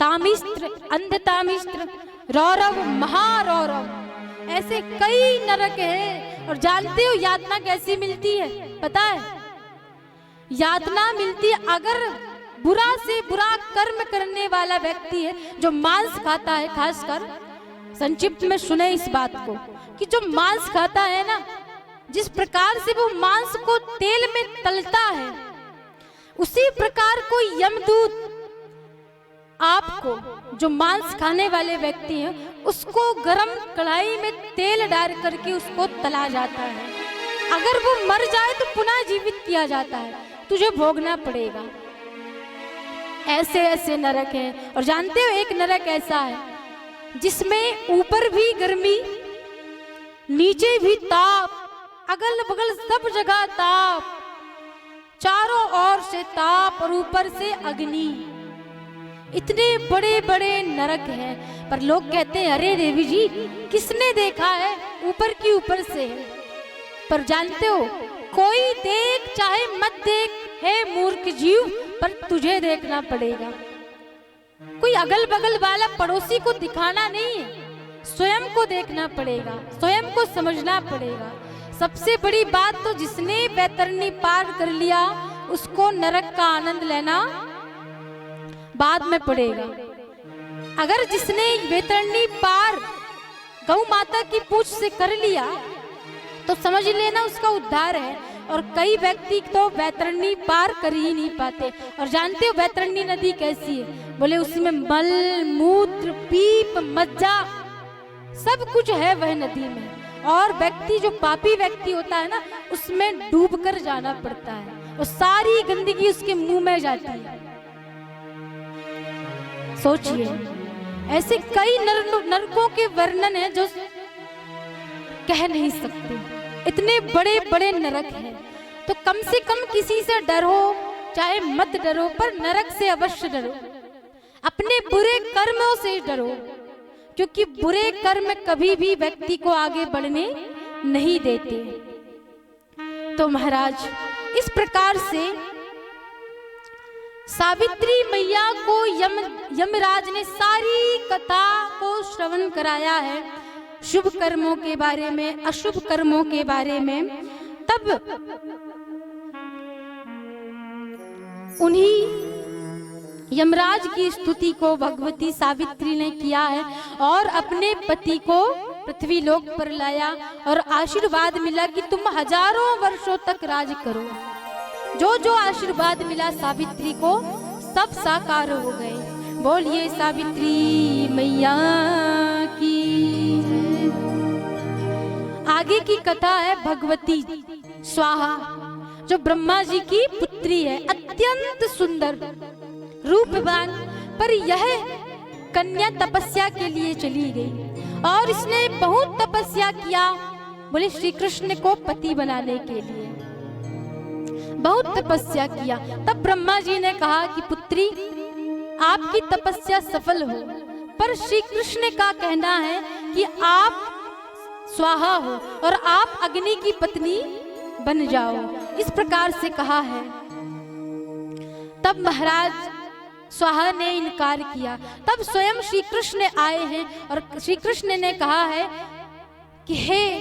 तामिस्त्र, अंध तामिस्त्र, रौरव, महारौरव, ऐसे कई नरक है। और जानते हो यातना कैसी मिलती है? पता है? यातना मिलती है अगर बुरा से बुरा कर्म करने वाला व्यक्ति है, जो मांस खाता है, खासकर संक्षिप्त में सुने इस बात को कि जो मांस खाता है ना, जिस प्रकार से वो मांस को तेल में तलता है, उसी प्रकार कोई यमदूत आपको, जो मांस खाने वाले व्यक्ति हैं, उसको गरम कढ़ाई में तेल डाल करके उसको तला जाता है। अगर वो मर जाए तो पुनः जीवित किया जाता है, तुझे भोगना पड़ेगा। ऐसे ऐसे नरक हैं। और जानते हो एक नरक ऐसा है जिसमें ऊपर भी गर्मी, नीचे भी ताप, अगल बगल सब जगह ताप, चारों ओर से ताप और ऊपर से अग्नि। इतने बड़े बड़े नरक हैं। पर लोग कहते हैं अरे देवी जी किसने देखा है, ऊपर की ऊपर से है। पर जानते हो कोई देख चाहे मत देख, हे मूर्ख जीव, पर तुझे देखना पड़ेगा। कोई अगल बगल वाला पड़ोसी को दिखाना नहीं है, स्वयं को देखना पड़ेगा, स्वयं को समझना पड़ेगा। सबसे बड़ी बात तो जिसने वैतरणी पार कर लिया उसको नरक का आनंद लेना बाद में पड़ेगा। अगर जिसने वैतरणी पार गौ माता की पूछ से कर लिया तो समझ लेना उसका उद्धार है। और कई व्यक्ति तो वैतरणी पार कर ही नहीं पाते। और जानते हो वैतरणी नदी कैसी है? बोले उसमें मल, मूत्र, पीप, मज्जा सब कुछ है वह नदी में। और व्यक्ति जो पापी व्यक्ति होता है ना, उसमें डूब कर जाना पड़ता है और सारी गंदगी उसके मुंह में जाती है। सोचिए ऐसे कई नरकों के वर्णन है जो कह नहीं सकते, इतने बड़े बड़े नरक हैं। तो कम से कम किसी से डरो चाहे मत डरो, पर नरक से अवश्य डरो। अपने बुरे कर्मों से डरो, क्योंकि बुरे कर्म कभी भी व्यक्ति को आगे बढ़ने नहीं देते। तो महाराज इस प्रकार से सावित्री मैया को यमराज ने सारी कथा को श्रवण कराया है, शुभ कर्मों के बारे में, अशुभ कर्मों के बारे में। तब उन्हीं यमराज की स्तुति को भगवती सावित्री ने किया है और अपने पति को पृथ्वी लोक पर लाया और आशीर्वाद मिला कि तुम हजारों वर्षों तक राज करो। जो जो आशीर्वाद मिला सावित्री को सब साकार हो गए। बोलिए सावित्री मैया की। आगे की कथा है भगवती स्वाहा, जो ब्रह्मा जी की पुत्री है, अत्यंत सुंदर रूपवान। पर यह कन्या तपस्या के लिए चली गई और इसने बहुत तपस्या किया, बोले श्री कृष्ण को पति बनाने के लिए बहुत तपस्या किया। तब ब्रह्मा जी ने कहा कि पुत्री आपकी तपस्या सफल हो, पर श्री कृष्ण का कहना है कि आप स्वाहा हो और आप अग्नि की पत्नी बन जाओ। इस प्रकार से कहा है। तब महाराज स्वाहा ने इनकार किया। तब स्वयं श्री कृष्ण आए हैं और श्री कृष्ण ने कहा है कि हे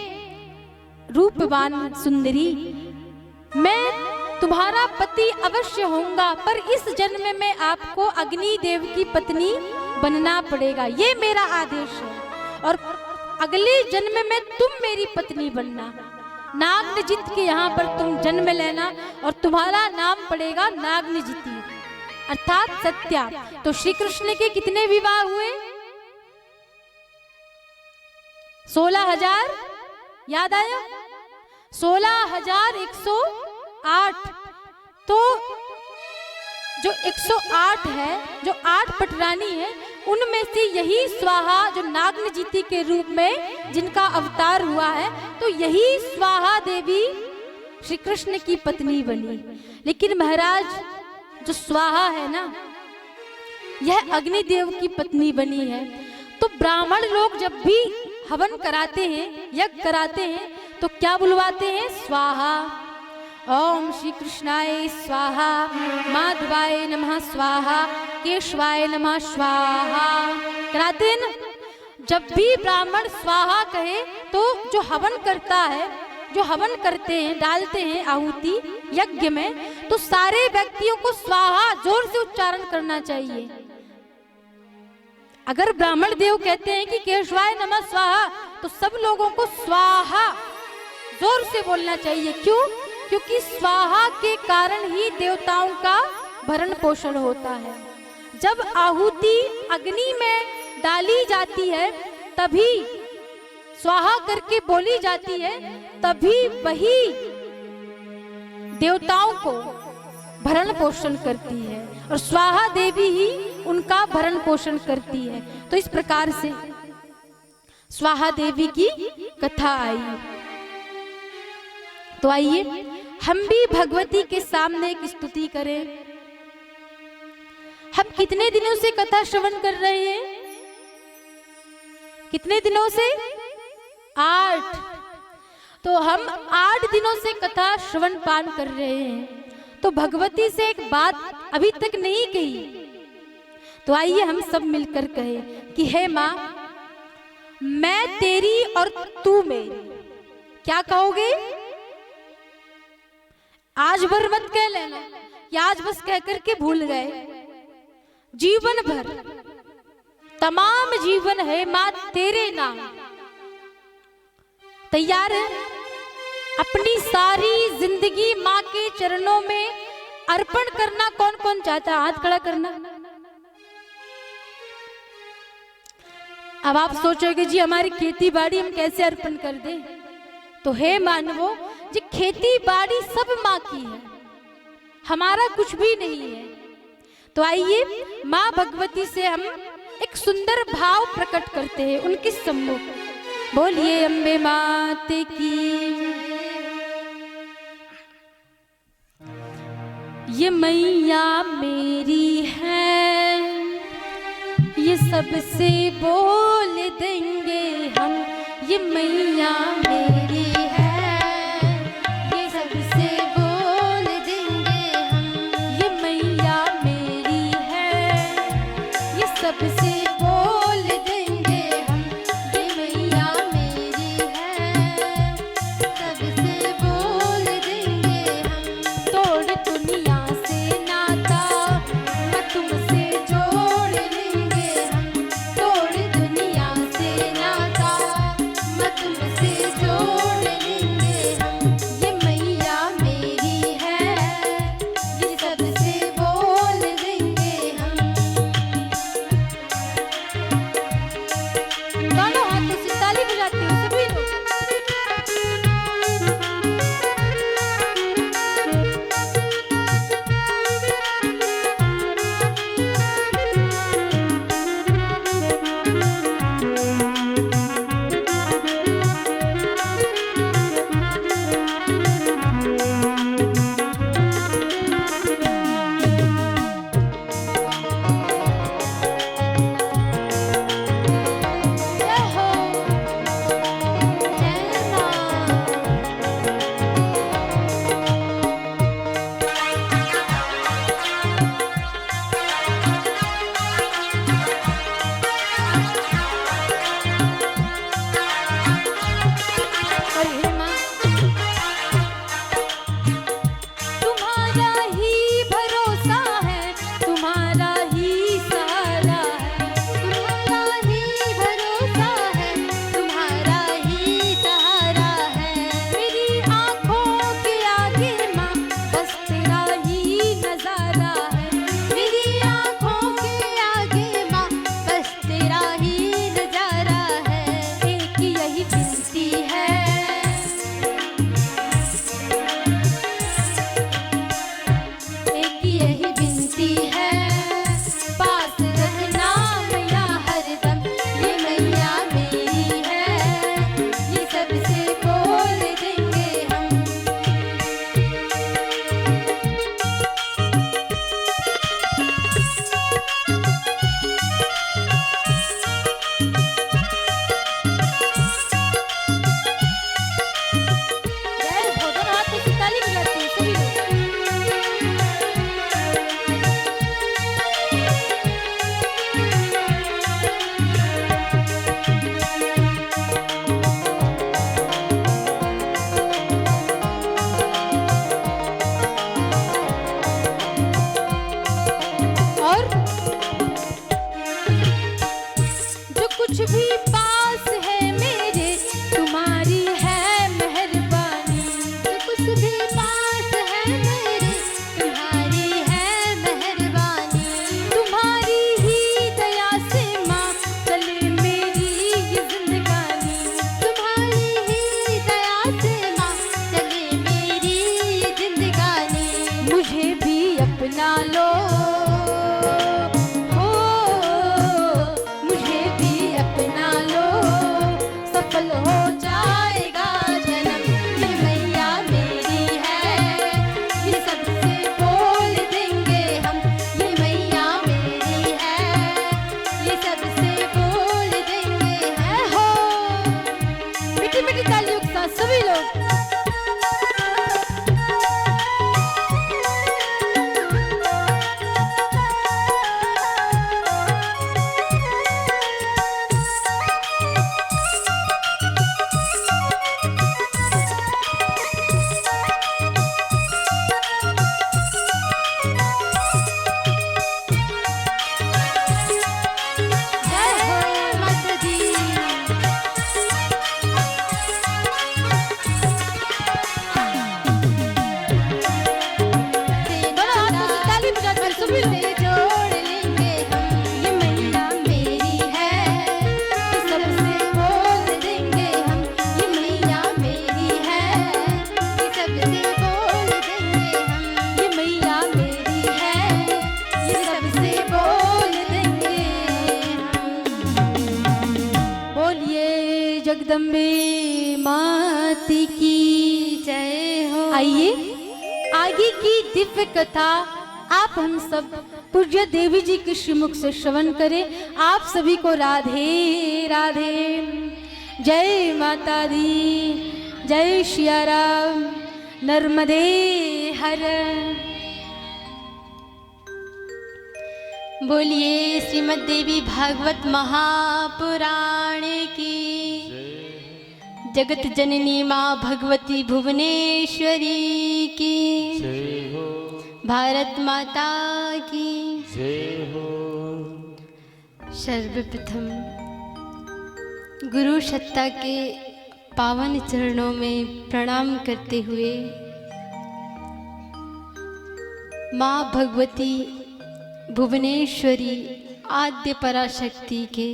रूपवान सुंदरी, मैं तुम्हारा पति अवश्य होऊंगा, पर इस जन्म में आपको अग्नि देव की पत्नी बनना पड़ेगा, ये मेरा आदेश है। और अगले जन्म में तुम मेरी पत्नी बनना, नागनजित के यहाँ पर तुम जन्म लेना और तुम्हारा नाम पड़ेगा नागनजिती अर्थात सत्या। तो श्री कृष्ण के कितने विवाह हुए? 16,000 याद आया? 16,108। तो जो 108 है, जो 8 पटरानी है, उनमें से यही स्वाहा जो नागनजिती के रूप में जिनका अवतार हुआ है, तो यही स्वाहा देवी श्री कृष्ण की पत्नी बनी। लेकिन महाराज जो स्वाहा है ना, यह अग्निदेव की पत्नी बनी है। तो ब्राह्मण लोग जब भी हवन कराते हैं, यज्ञ कराते हैं, तो क्या बुलवाते हैं? स्वाहा। ओम श्री कृष्णाय स्वाहा, माधवाय नमः स्वाहा, केशवाय नमः स्वाहा कराते हैं ना। जब भी ब्राह्मण स्वाहा कहे तो जो हवन करता है, जो हवन करते हैं, डालते हैं आहुति यज्ञ में, तो सारे व्यक्तियों को स्वाहा जोर से उच्चारण करना चाहिए। अगर ब्राह्मण देव कहते हैं कि केशवाय नमः स्वाहा, तो सब लोगों को स्वाहा जोर से बोलना चाहिए। क्यों? क्योंकि स्वाहा के कारण ही देवताओं का भरण पोषण होता है। जब आहुति अग्नि में डाली जाती है, तभी स्वाहा करके बोली जाती है, तभी वही देवताओं को भरण पोषण करती है, और स्वाहा देवी ही उनका भरण पोषण करती है। तो इस प्रकार से स्वाहा देवी की कथा आई। तो आइए हम भी भगवती के सामने एक स्तुति करें। हम कितने दिनों से कथा श्रवण कर रहे हैं? कितने दिनों से? 8। तो हम 8 दिनों से कथा श्रवण पान कर रहे हैं। तो भगवती से एक बात अभी तक नहीं कही, तो आइए हम सब मिलकर कहें कि हे माँ, मैं तेरी और तू मेरी। क्या कहोगे? आज भर मत कह लेना कि आज बस कह करके भूल गए। जीवन भर, तमाम जीवन है माँ तेरे नाम। तैयार है? अपनी सारी जिंदगी माँ के चरणों में अर्पण करना कौन कौन चाहता है? हाथ खड़ा करना। अब आप सोचोगे जी हमारी खेती बाड़ी हम कैसे अर्पण कर दें? तो हे मानवो, जी खेती बाड़ी सब माँ की है, हमारा कुछ भी नहीं है। तो आइए माँ भगवती से हम एक सुंदर भाव प्रकट करते हैं उनके सम्मुख। बोलिए अम्बे मात की। ये मैया मेरी है, ये सबसे बोल देंगे हम। ये मैया मेरी है, ये सबसे बोल देंगे हम। ये मैया मेरी है, ये सबसे बोल देंगे हम। ये मैया मेरी है, सबसे बोल देंगे हम। तोड़ दुनिया से नाता मैं तुमसे जोड़ लेंगे हम। तोड़ दुनिया से नाता मैं तुमसे जोड़ मीठी मीठी तालियों के साथ सभी लोग। जगदम्बे माती की जय हो। आइए आगे की दिव्य कथा आप हम सब पूज्य देवी जी के श्रीमुख से श्रवण करें। आप सभी को राधे राधे, जय माता दी, जय सिया राम, नर्मदे हर। बोलिए श्रीमद् देवी भागवत महापुराण की, जगत जननी माँ भगवती भुवनेश्वरी की जय हो, भारत माता की जय हो। सर्वप्रथम गुरु सत्ता के पावन चरणों में प्रणाम करते हुए माँ भगवती भुवनेश्वरी आद्य पराशक्ति के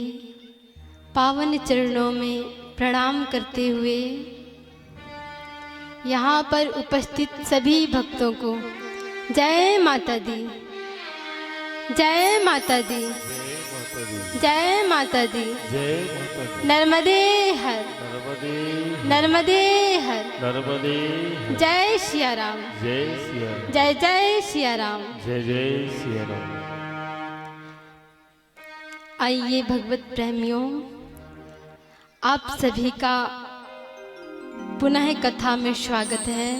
पावन चरणों में प्रणाम करते हुए यहाँ पर उपस्थित सभी भक्तों को जय माता दी, जय माता दी, जय माता दी, नर्मदे हर, नर्मदे हर, जय सिया राम, जय जय सिया राम, जय जय सिया राम। आइए भगवत प्रेमियों, आप सभी का पुनः कथा में स्वागत है।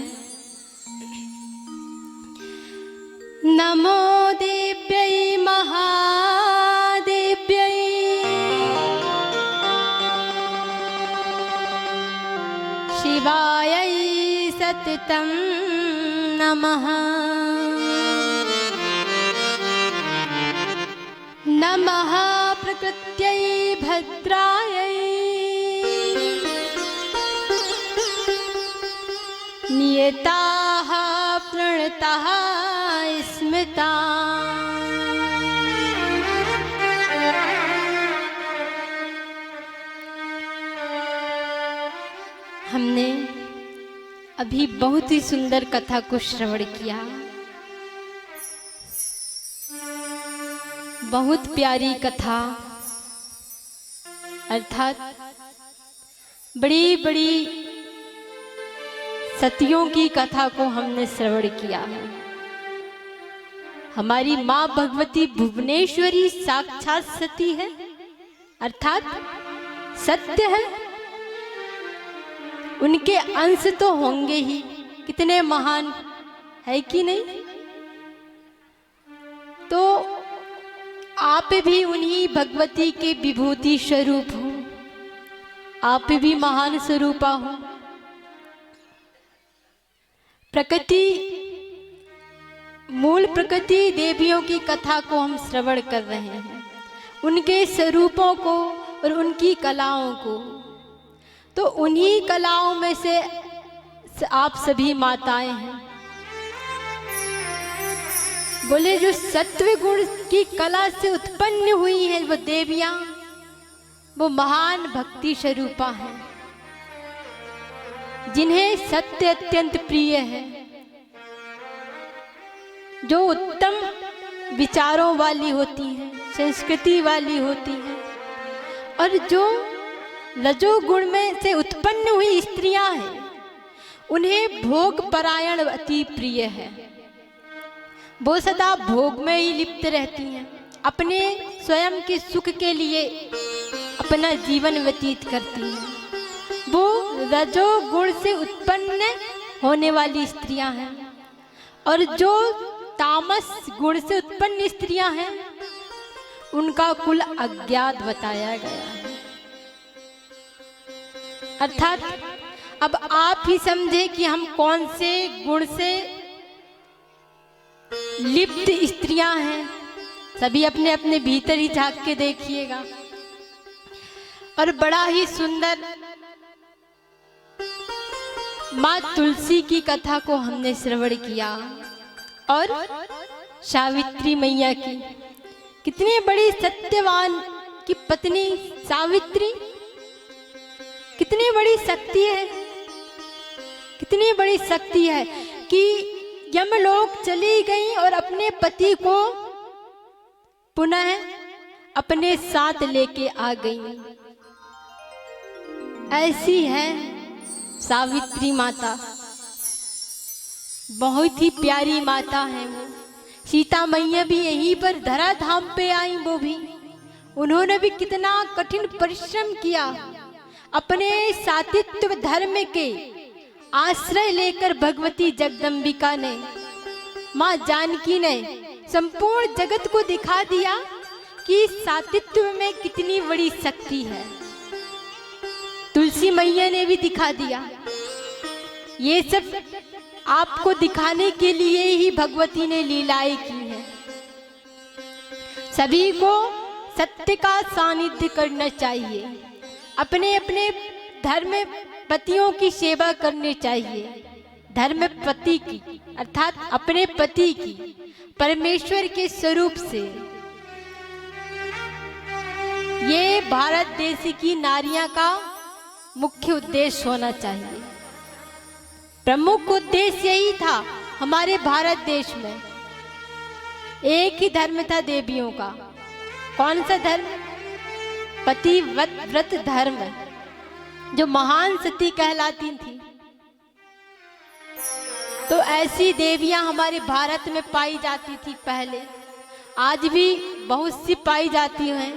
नमो देव्यै महादेव्यै, शिवायै सततं नमः। नमः प्रकृत्यै भद्रायै, नियताः प्रणताः स्मृता। हमने अभी बहुत ही सुंदर कथा को श्रवण किया, बहुत प्यारी कथा, अर्थात बड़ी बड़ी सतियों की कथा को हमने श्रवण किया है। हमारी माँ भगवती भुवनेश्वरी साक्षात सती है, अर्थात सत्य है। उनके अंश तो होंगे ही, कितने महान है कि नहीं। तो आप भी उन्हीं भगवती के विभूति स्वरूप हो, आप भी महान स्वरूपा हो। प्रकृति, मूल प्रकृति देवियों की कथा को हम श्रवण कर रहे हैं, उनके स्वरूपों को और उनकी कलाओं को। तो उन्हीं कलाओं में से आप सभी माताएं हैं। बोले जो सत्व गुण की कला से उत्पन्न हुई हैं वो देवियां, वो महान भक्ति स्वरूपा हैं, जिन्हें सत्य अत्यंत प्रिय है, जो उत्तम विचारों वाली होती हैं, संस्कृति वाली होती हैं, और जो रजोगुण में से उत्पन्न हुई स्त्रियां हैं उन्हें भोग परायण अति प्रिय है। वो सदा भोग में ही लिप्त रहती हैं, अपने स्वयं के सुख के लिए अपना जीवन व्यतीत करती हैं। वो रजोगुण से उत्पन्न होने वाली स्त्रियां हैं, और जो तामस गुण से उत्पन्न स्त्रियां हैं उनका कुल अज्ञात बताया गया है। अर्थात अब आप ही समझे कि हम कौन से गुण से लिप्त स्त्रियां हैं। सभी अपने अपने भीतर ही झांक के देखिएगा। और बड़ा ही सुंदर माँ तुलसी की कथा को हमने श्रवण किया, और सावित्री मैया की, कितनी बड़ी सत्यवान की पत्नी सावित्री, कितनी बड़ी शक्ति है, कितनी बड़ी शक्ति है कि यमलोक चली गई और अपने पति को पुनः अपने साथ लेके आ गई। ऐसी है सावित्री माता, बहुत ही प्यारी माता है वो। सीता मैया भी यहीं पर धरा धाम पे आई, वो भी उन्होंने भी कितना कठिन परिश्रम किया। अपने सातित्व धर्म के आश्रय लेकर भगवती जगदम्बिका ने, माँ जानकी ने संपूर्ण जगत को दिखा दिया कि सातित्व में कितनी बड़ी शक्ति है। तुलसी मैया ने भी दिखा दिया। ये सब आपको दिखाने के लिए ही भगवती ने लीलाएं की है। सभी को सत्य का सानिध्य करना चाहिए, अपने अपने धर्म पतियों की सेवा करनी चाहिए। धर्म पति की अर्थात अपने पति की, परमेश्वर के स्वरूप से। ये भारत देश की नारियां का मुख्य उद्देश्य होना चाहिए। प्रमुख उद्देश्य यही था हमारे भारत देश में। एक ही धर्म था देवियों का। कौन सा धर्म? पति व्रत धर्म, जो महान सती कहलाती थी। तो ऐसी देवियां हमारे भारत में पाई जाती थी पहले, आज भी बहुत सी पाई जाती हैं,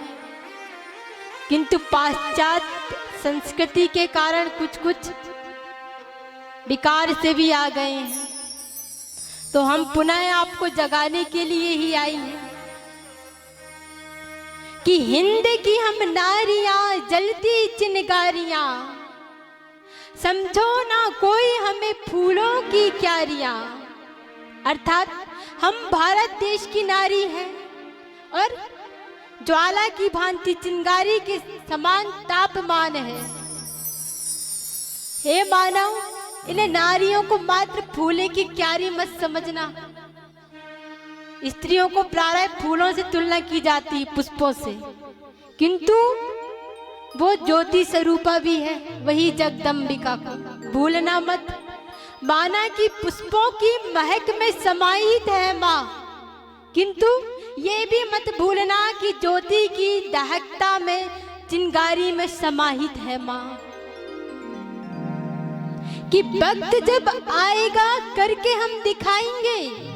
किंतु पाश्चात्य संस्कृति के कारण कुछ कुछ विकार से भी आ गए हैं। तो हम पुनः आपको जगाने के लिए ही आई हैं कि हिंद की हम नारियां जलती चिनगारियां, समझो ना कोई हमें फूलों की क्यारियां। अर्थात हम भारत देश की नारी हैं और ज्वाला की भांति चिंगारी के समान तापमान है। हे मानव, इन्हें नारियों को मात्र फूले की क्यारी मत समझना। स्त्रियों को प्रायः फूलों से तुलना की जाती है, पुष्पों से, किंतु वो ज्योति स्वरूपा भी है, वही जगदम्बिका को भूलना मत। माना कि पुष्पों की महक में समाहित है माँ, किंतु ये भी मत भूलना कि ज्योति की दहकता में चिंगारी में समाहित है माँ। कि वक्त जब आएगा करके हम दिखाएंगे,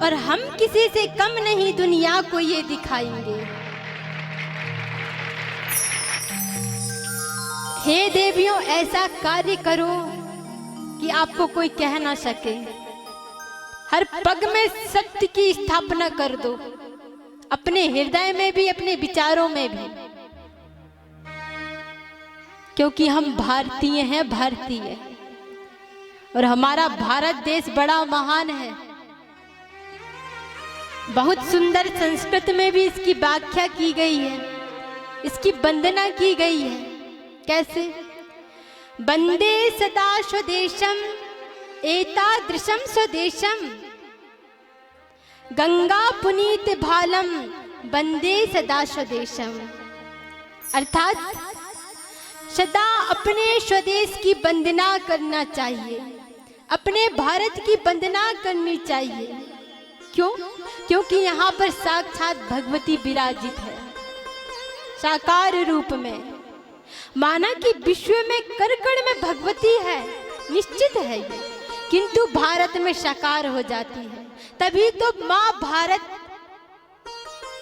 और हम किसी से कम नहीं दुनिया को ये दिखाएंगे। हे देवियों, ऐसा कार्य करो कि आपको कोई कह ना सके। हर पग में सत्य की स्थापना कर दो, अपने हृदय में भी, अपने विचारों में भी, क्योंकि हम भारतीय हैं, भारतीय, और हमारा भारत देश बड़ा महान है। बहुत सुंदर संस्कृत में भी इसकी व्याख्या की गई है, इसकी वंदना की गई है। कैसे? वंदे सदा स्वदेशम एतादृशम स्वदेशम, गंगा पुनीत भालम वंदे सदा स्वदेशम। अर्थात सदा अपने स्वदेश की वंदना करना चाहिए, अपने भारत की वंदना करनी चाहिए। क्यों? क्योंकि यहाँ पर साक्षात भगवती विराजित है, साकार रूप में। माना कि विश्व में कण-कण में भगवती है, निश्चित है ये, किंतु भारत में साकार हो जाती है। तभी तो माँ भारत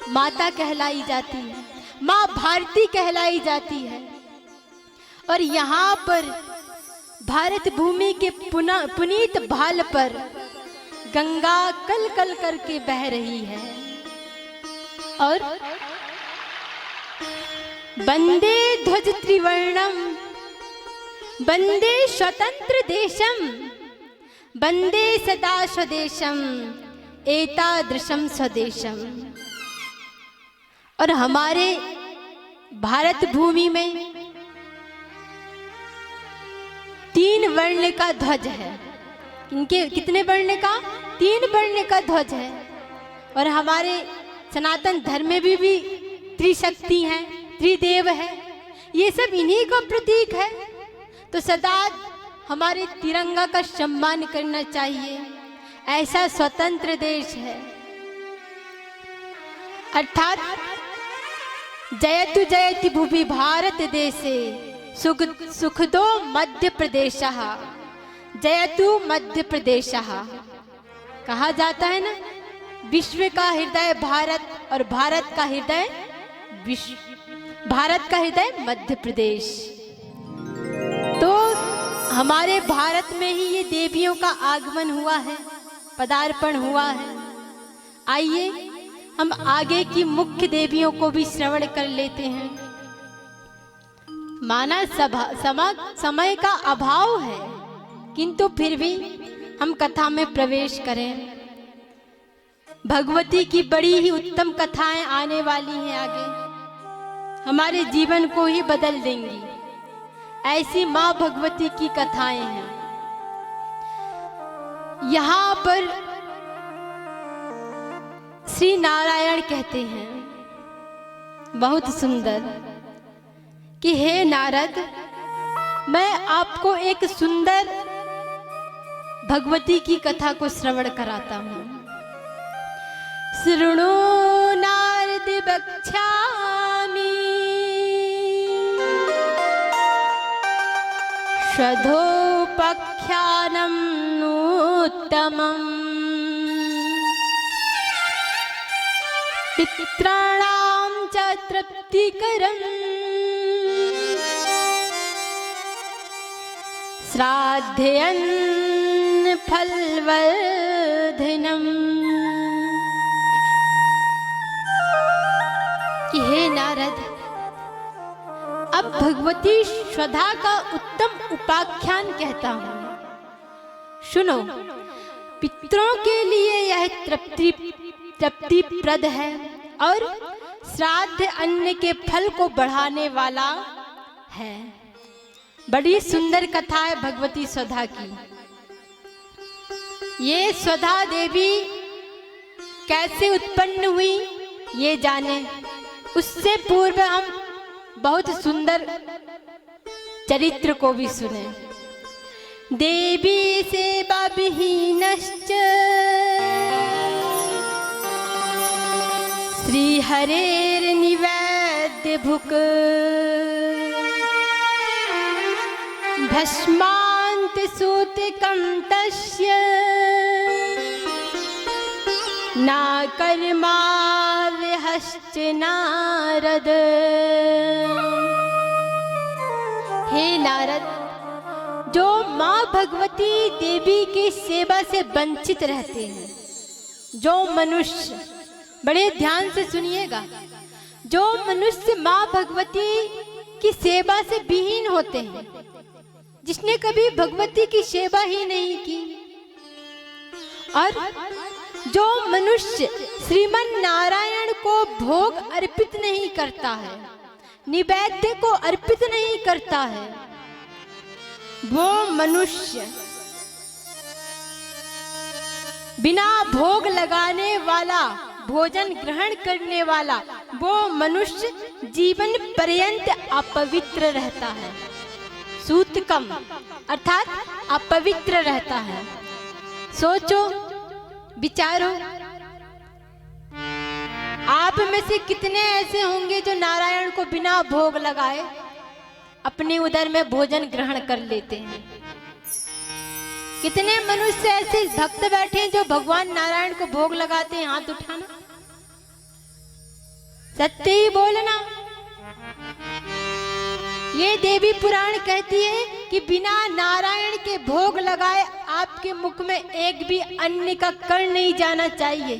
माता कहलाई जाती है, माँ भारती कहलाई जाती है। और यहाँ पर भारत भूमि के पुनीत भाल पर गंगा कल कल करके बह रही है। और वंदे ध्वज त्रिवर्णम वंदे स्वतंत्र देशम वंदे सदा स्वदेशम एतादृशम स्वदेशम। और हमारे भारत भूमि में 3 वर्ण का ध्वज है। इनके कितने वर्ण का? 3 वर्ण का ध्वज है। और हमारे सनातन धर्म में भी त्रिशक्ति हैं, त्रिदेव है, ये सब इन्हीं का प्रतीक है। तो सदा हमारे तिरंगा का सम्मान करना चाहिए। ऐसा स्वतंत्र देश है। अर्थात जयतु जयति भुवि भारत देशे सुखदो मध्य प्रदेशः जयतु मध्य प्रदेशः। कहा जाता है ना, विश्व का हृदय भारत और भारत का हृदय विश्व, भारत का हृदय मध्य प्रदेश। तो हमारे भारत में ही ये देवियों का आगमन हुआ है, पदार्पण हुआ है। आइए हम आगे की मुख्य देवियों को भी श्रवण कर लेते हैं। माना समय का अभाव है, किंतु फिर भी हम कथा में प्रवेश करें। भगवती की बड़ी ही उत्तम कथाएं आने वाली हैं आगे, हमारे जीवन को ही बदल देंगी। ऐसी माँ भगवती की कथाएं हैं। यहाँ पर श्री नारायण कहते हैं बहुत सुंदर कि हे नारद, मैं आपको एक सुंदर भगवती की कथा को श्रवण कराता हूँ। शृणु नारद वक्ष्यामि स्वधोपख्यानं नूत्तमम् पित्राणां च तृप्तिकरम् श्राद्धयन् फलवर्धनम्। कि हे नारद, अब भगवती श्रद्धा का उत्तम उपाख्यान कहता हूँ, सुनो। पितरों के लिए यह तृप्तिप्रद है और श्राद्ध अन्न के फल को बढ़ाने वाला है। बड़ी सुंदर कथा है भगवती स्वधा की। ये स्वधा देवी कैसे उत्पन्न हुई ये जाने, उससे पूर्व हम बहुत सुंदर चरित्र को भी सुने। देवी सेवा विहीनश्च श्री हरेर निवेद्य भुक भस्मांत सूतिकं तस्य ना कर्मार्हश्च नारद। हे नारद, जो माँ भगवती देवी की सेवा से वंचित रहते हैं, जो मनुष्य, बड़े ध्यान से सुनिएगा, जो मनुष्य माँ भगवती की सेवा से विहीन होते हैं, जिसने कभी भगवती की सेवा ही नहीं की, और जो मनुष्य श्रीमन नारायण को भोग अर्पित नहीं करता है, निवेद्य को अर्पित नहीं करता है, वो मनुष्य बिना भोग लगाने वाला, भोजन ग्रहण करने वाला, वो मनुष्य जीवन पर्यंत अपवित्र रहता है। सूतकम अर्थात अपवित्र रहता है। सोचो, विचारो, आप में से कितने ऐसे होंगे जो नारायण को बिना भोग लगाए अपने उदर में भोजन ग्रहण कर लेते हैं? कितने मनुष्य ऐसे भक्त बैठे हैं जो भगवान नारायण को भोग लगाते हैं? हाथ उठाना, सत्य ही बोलना। ये देवी पुराण कहती है कि बिना नारायण के भोग लगाए आपके मुख में एक भी अन्न का कण नहीं जाना चाहिए,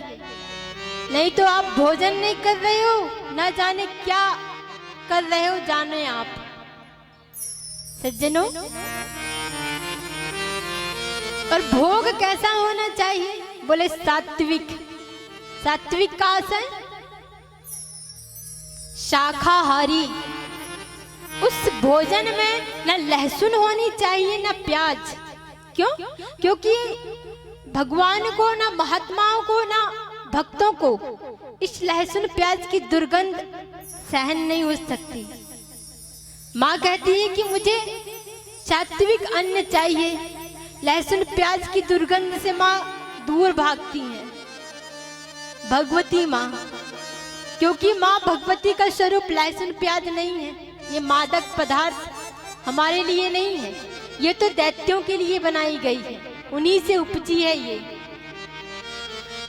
नहीं तो आप भोजन नहीं कर रहे हो, ना जाने क्या कर रहे हो जाने आप। सज्जनों, और भोग कैसा होना चाहिए? बोले सात्विक। सात्विक का अर्थ है शाकाहारी। उस भोजन में न लहसुन होनी चाहिए न प्याज। क्यों? क्योंकि भगवान को, ना महात्माओं को, ना भक्तों को इस लहसुन प्याज की दुर्गंध सहन नहीं हो सकती। माँ कहती है कि मुझे सात्विक अन्न चाहिए। लहसुन प्याज की दुर्गंध से माँ दूर भागती हैं। भगवती माँ, क्योंकि माँ भगवती का स्वरूप लहसुन प्याज नहीं है। ये मादक पदार्थ हमारे लिए नहीं है, ये तो दैत्यों के लिए बनाई गई है, उन्हीं से उपजी है ये।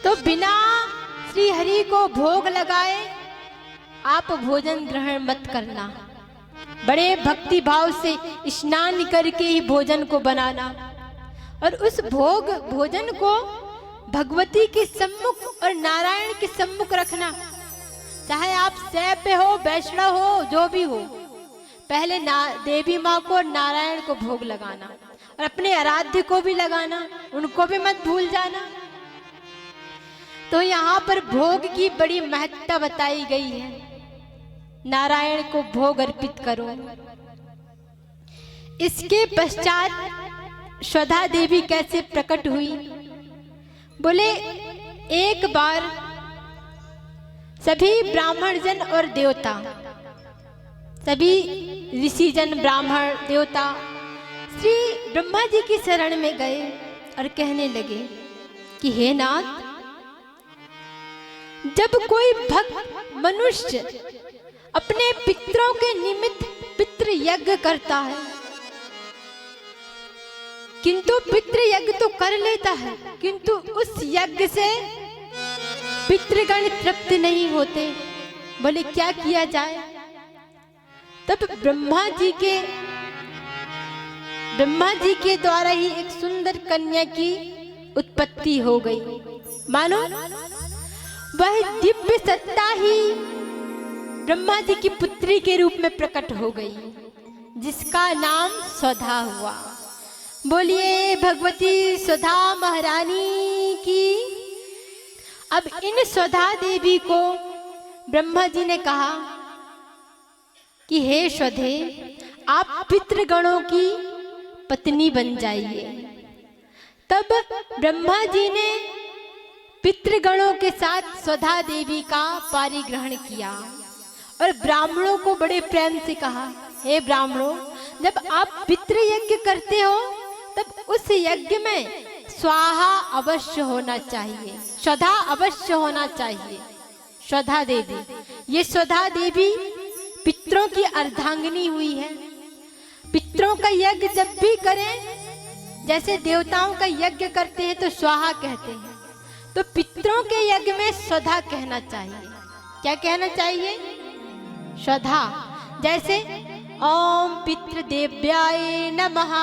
तो बिना श्री हरि को भोग लगाए आप भोजन ग्रहण मत करना। बड़े भक्ति भाव से स्नान करके ही भोजन को बनाना, और उस भोजन को भगवती के सम्मुख और नारायण के सम्मुख रखना। चाहे आप शैव हो, वैष्णव हो, जो भी हो, पहले देवी माँ को, नारायण को भोग लगाना, और अपने आराध्य को भी लगाना, उनको भी मत भूल जाना। तो यहाँ पर भोग की बड़ी महत्ता बताई गई है। नारायण को भोग अर्पित करो। इसके पश्चात श्रद्धा देवी कैसे प्रकट हुई? बोले एक बार सभी ब्राह्मण जन और देवता, सभी ऋषि जन, ब्राह्मण, देवता श्री ब्रह्मा जी की शरण में गए और कहने लगे कि हे नाथ, जब कोई भक्त मनुष्य अपने पितरों के निमित्त पितृ यज्ञ करता है, किंतु पितृ यज्ञ तो कर लेता है, किंतु उस यज्ञ से पितृगण तृप्त नहीं होते, बोले क्या किया जाए? तब ब्रह्मा जी के द्वारा ही एक सुंदर कन्या की उत्पत्ति हो गई। मानो वह दिव्य सत्ता ही ब्रह्मा जी की पुत्री के रूप में प्रकट हो गई, जिसका नाम स्वधा हुआ। बोलिए भगवती स्वधा महारानी की। अब इन स्वधा देवी को ब्रह्मा जी ने कहा कि हे स्वधे, आप पितृगणों की पत्नी बन जाइए। तब ब्रह्मा जी ने पितृगणों के साथ स्वधा देवी का पारिग्रहण किया और ब्राह्मणों को बड़े प्रेम से कहा, हे ब्राह्मणों, जब आप पितृ यज्ञ करते हो तब उस यज्ञ में स्वाहा अवश्य होना चाहिए, स्वधा अवश्य होना चाहिए। स्वधा देवी, ये स्वधा देवी पितरों की अर्धांगिनी हुई है। पितरों का यज्ञ जब भी करें, जैसे देवताओं का यज्ञ करते हैं तो स्वाहा कहते हैं, तो पितरों के यज्ञ में स्वधा कहना चाहिए। क्या कहना चाहिए? स्वधा। जैसे ओम पितृदेव्याय नमः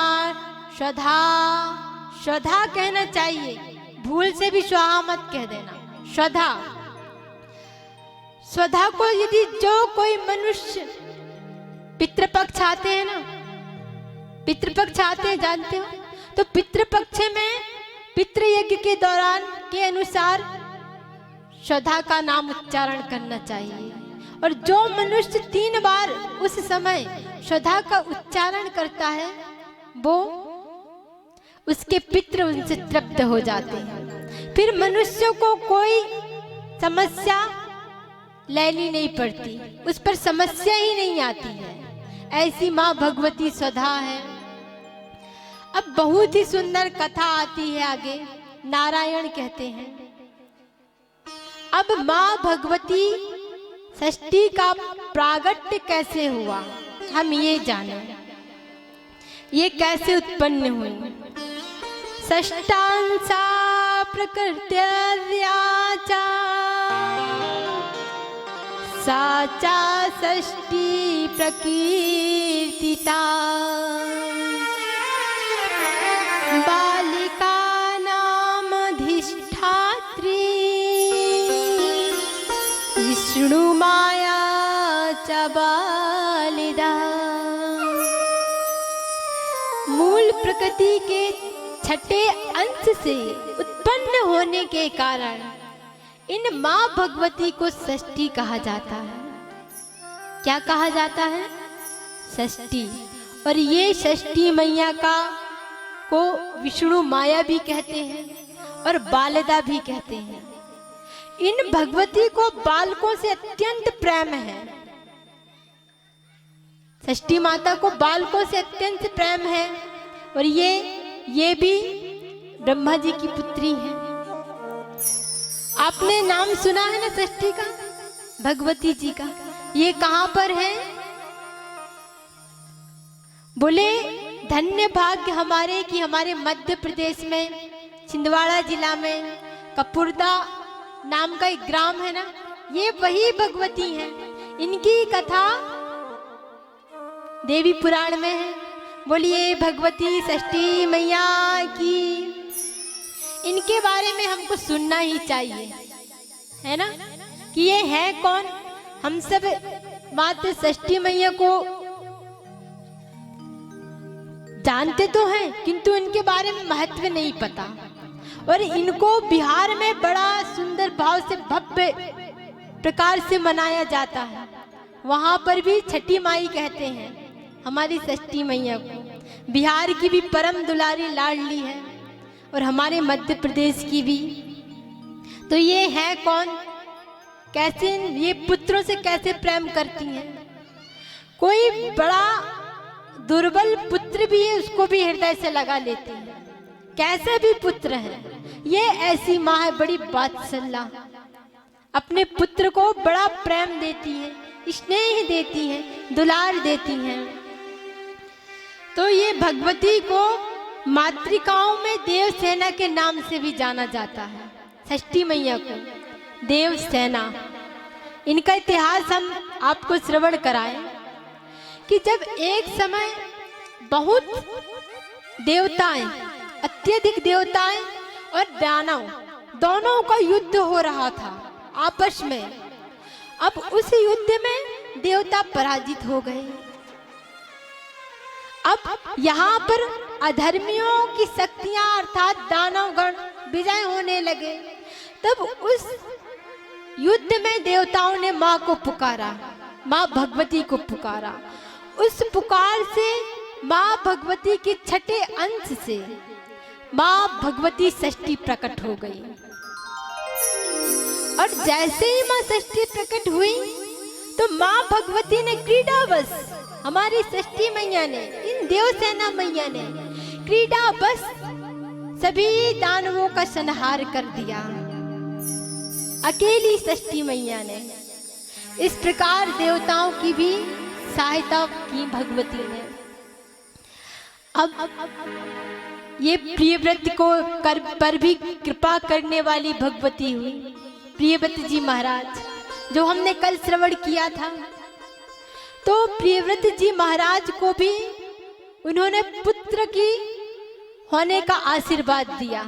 स्वधा, स्वधा कहना चाहिए, भूल से भी स्वाहा मत कह देना, स्वधा। स्वधा को यदि जो कोई मनुष्य पितृपक्ष आते हैं ना, पितृपक्ष आते हैं जानते हो, तो पितृपक्ष में पितृयज्ञ के दौरान के अनुसार स्वधा का नाम उच्चारण करना चाहिए। और जो मनुष्य 3 बार उस समय स्वधा का उच्चारण करता है, वो उसके पितृ उनसे तृप्त हो जाते हैं। फिर मनुष्यों को कोई समस्या लेनी नहीं पड़ती, उस पर समस्या ही नहीं आती है। ऐसी माँ भगवती स्वधा है। अब बहुत ही सुंदर कथा आती है आगे। नारायण कहते हैं, अब माँ भगवती षष्ठी का प्रागट्य कैसे हुआ, हम ये जाने, ये कैसे उत्पन्न हुई। षष्ठांसा प्रकृत्या साचा षष्ठी प्रकीर्तिता बालिका नाम अधिष्ठात्री विष्णु माया च बालिदा। मूल प्रकृति के छठे अंश से उत्पन्न होने के कारण इन माँ भगवती को षष्ठी कहा जाता है। क्या कहा जाता है? षष्ठी। और ये षष्ठी मैया को विष्णु माया भी कहते हैं और बालदा भी कहते हैं। इन भगवती को बालकों से अत्यंत प्रेम है। षष्ठी माता को बालकों से अत्यंत प्रेम है और ये भी ब्रह्मा जी की पुत्री है। आपने नाम सुना है ना षष्ठी का, भगवती जी का। ये कहां पर है? बोले धन्य भाग्य हमारे कि हमारे मध्य प्रदेश में छिंदवाड़ा जिला में कपूरदा नाम का एक ग्राम है ना, ये वही भगवती हैं। इनकी कथा देवी पुराण में है। बोलिए भगवती षष्ठी मैया की। इनके बारे में हमको सुनना ही चाहिए, है ना, कि ये है कौन। हम सब मात्र षष्ठी मैया को जानते तो हैं, किंतु इनके बारे में महत्व नहीं पता। और इनको बिहार में बड़ा सुंदर भाव से भव्य प्रकार से मनाया जाता है। वहां पर भी छठी माई कहते हैं हमारी षष्ठी मैया को। बिहार की भी परम दुलारी लाडली है और हमारे मध्य प्रदेश की भी। तो ये है कौन, कैसे ये पुत्रों से कैसे प्रेम करती हैं। कोई बड़ा दुर्बल पुत्र भी है, उसको भी हृदय से लगा लेती है, कैसे भी पुत्र है। ये ऐसी माँ है, बड़ी वात्सल्य, अपने पुत्र को बड़ा प्रेम देती है, स्नेह देती है, दुलार देती हैं। तो ये भगवती को मातृकाओं में देव सेना के नाम से भी जाना जाता है। षष्ठी मैया को देव सेना। इनका इतिहास हम आपको श्रवण कराएं कि जब एक समय बहुत देवताएं, अत्यधिक देवताएं और दानव दोनों का युद्ध हो रहा था आपस में। अब उस युद्ध में देवता पराजित हो गए। अब यहाँ पर अधर्मियों की शक्तियां अर्थात दानवगण विजय होने लगे। तब उस युद्ध में देवताओं ने माँ को पुकारा, माँ भगवती को पुकारा। उस पुकार से माँ भगवती के छठे अंश से माँ भगवती षष्ठी प्रकट हो गई। और जैसे ही माँ षष्ठी प्रकट हुई तो माँ भगवती ने क्रीडावश, हमारी षष्ठी मैया ने, इन देवसेना मैया ने क्रीडावश सभी दानवों का संहार कर दिया, अकेली षष्ठी मैया ने। इस प्रकार देवताओं की भी सहायता की भगवती ने। अब ये प्रियव्रत को पर भी कृपा करने वाली भगवती हुई। प्रियव्रत जी महाराज जो हमने कल श्रवण किया था, तो प्रियव्रत जी महाराज को भी उन्होंने पुत्र की होने का आशीर्वाद दिया।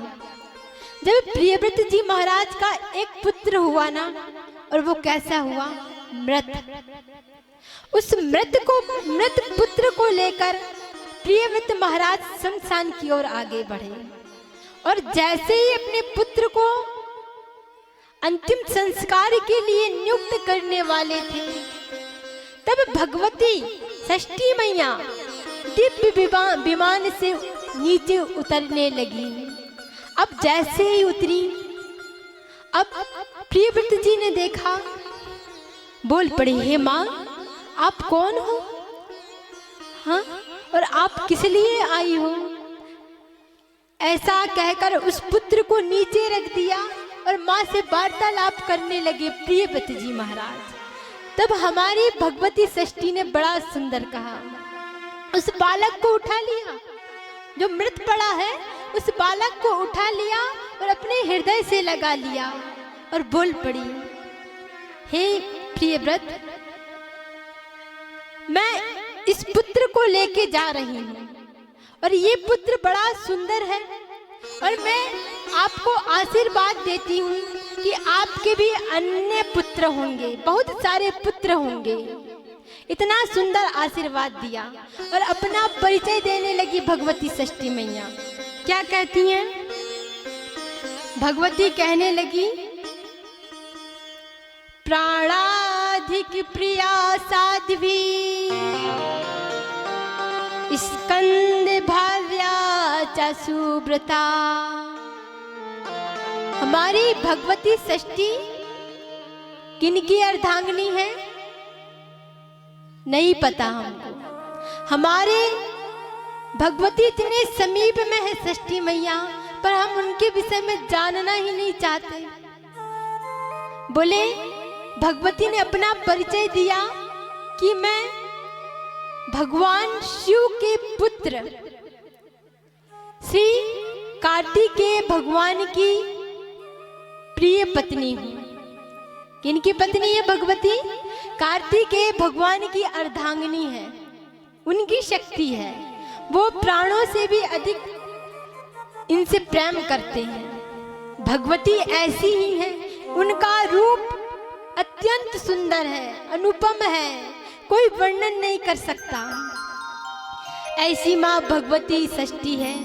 जब प्रियव्रत जी महाराज का एक पुत्र हुआ ना, और वो कैसा हुआ, मृत। उस मृत पुत्र को लेकर प्रियव्रत महाराज शमशान की ओर आगे बढ़े। और जैसे ही अपने पुत्र को अंतिम संस्कार के लिए नियुक्त करने वाले थे, तब भगवती षष्ठी मैया दिव्य विमान से नीचे उतरने लगी। अब जैसे ही उतरी, अब प्रियव्रत जी ने देखा, बोल पड़े, हे माँ आप कौन हो, हाँ, और आप किस लिए आई हो। ऐसा कहकर उस पुत्र को नीचे रख दिया और माँ से वार्तालाप करने लगे प्रियव्रत जी महाराज। तब हमारी भगवती षष्ठी ने बड़ा सुंदर कहा, उस बालक को उठा लिया, जो मृत पड़ा है, उस बालक को उठा लिया और अपने हृदय से लगा लिया और बोल पड़ी, हे प्रिय व्रत, मैं इस पुत्र को लेके जा रही हूँ और ये पुत्र बड़ा सुंदर है और मैं आपको आशीर्वाद देती हूँ कि आपके भी अन्य पुत्र होंगे, बहुत सारे पुत्र होंगे। इतना सुंदर आशीर्वाद दिया और अपना परिचय देने लगी भगवती षष्ठी मैया। क्या कहती हैं? भगवती कहने लगी, प्राणाधिक प्रिया साध्वी स्कंद भार्या च सुव्रता। हमारी भगवती षष्ठी किनकी अर्धांगिनी है? नहीं पता हमको। हमारे भगवती इतने समीप में है षष्ठी मैया, पर हम उनके विषय में जानना ही नहीं चाहते। बोले भगवती ने अपना परिचय दिया कि मैं भगवान शिव के पुत्र श्री कार्तिकेय भगवान की प्रिय पत्नी हूँ। किनकी पत्नी है भगवती? कार्तिकेय भगवान की अर्धांगिनी है, उनकी शक्ति है। वो प्राणों से भी अधिक इनसे प्रेम करते हैं। भगवती ऐसी ही है, उनका रूप अत्यंत सुंदर है, अनुपम है, कोई वर्णन नहीं कर सकता। ऐसी माँ भगवती षष्ठी है।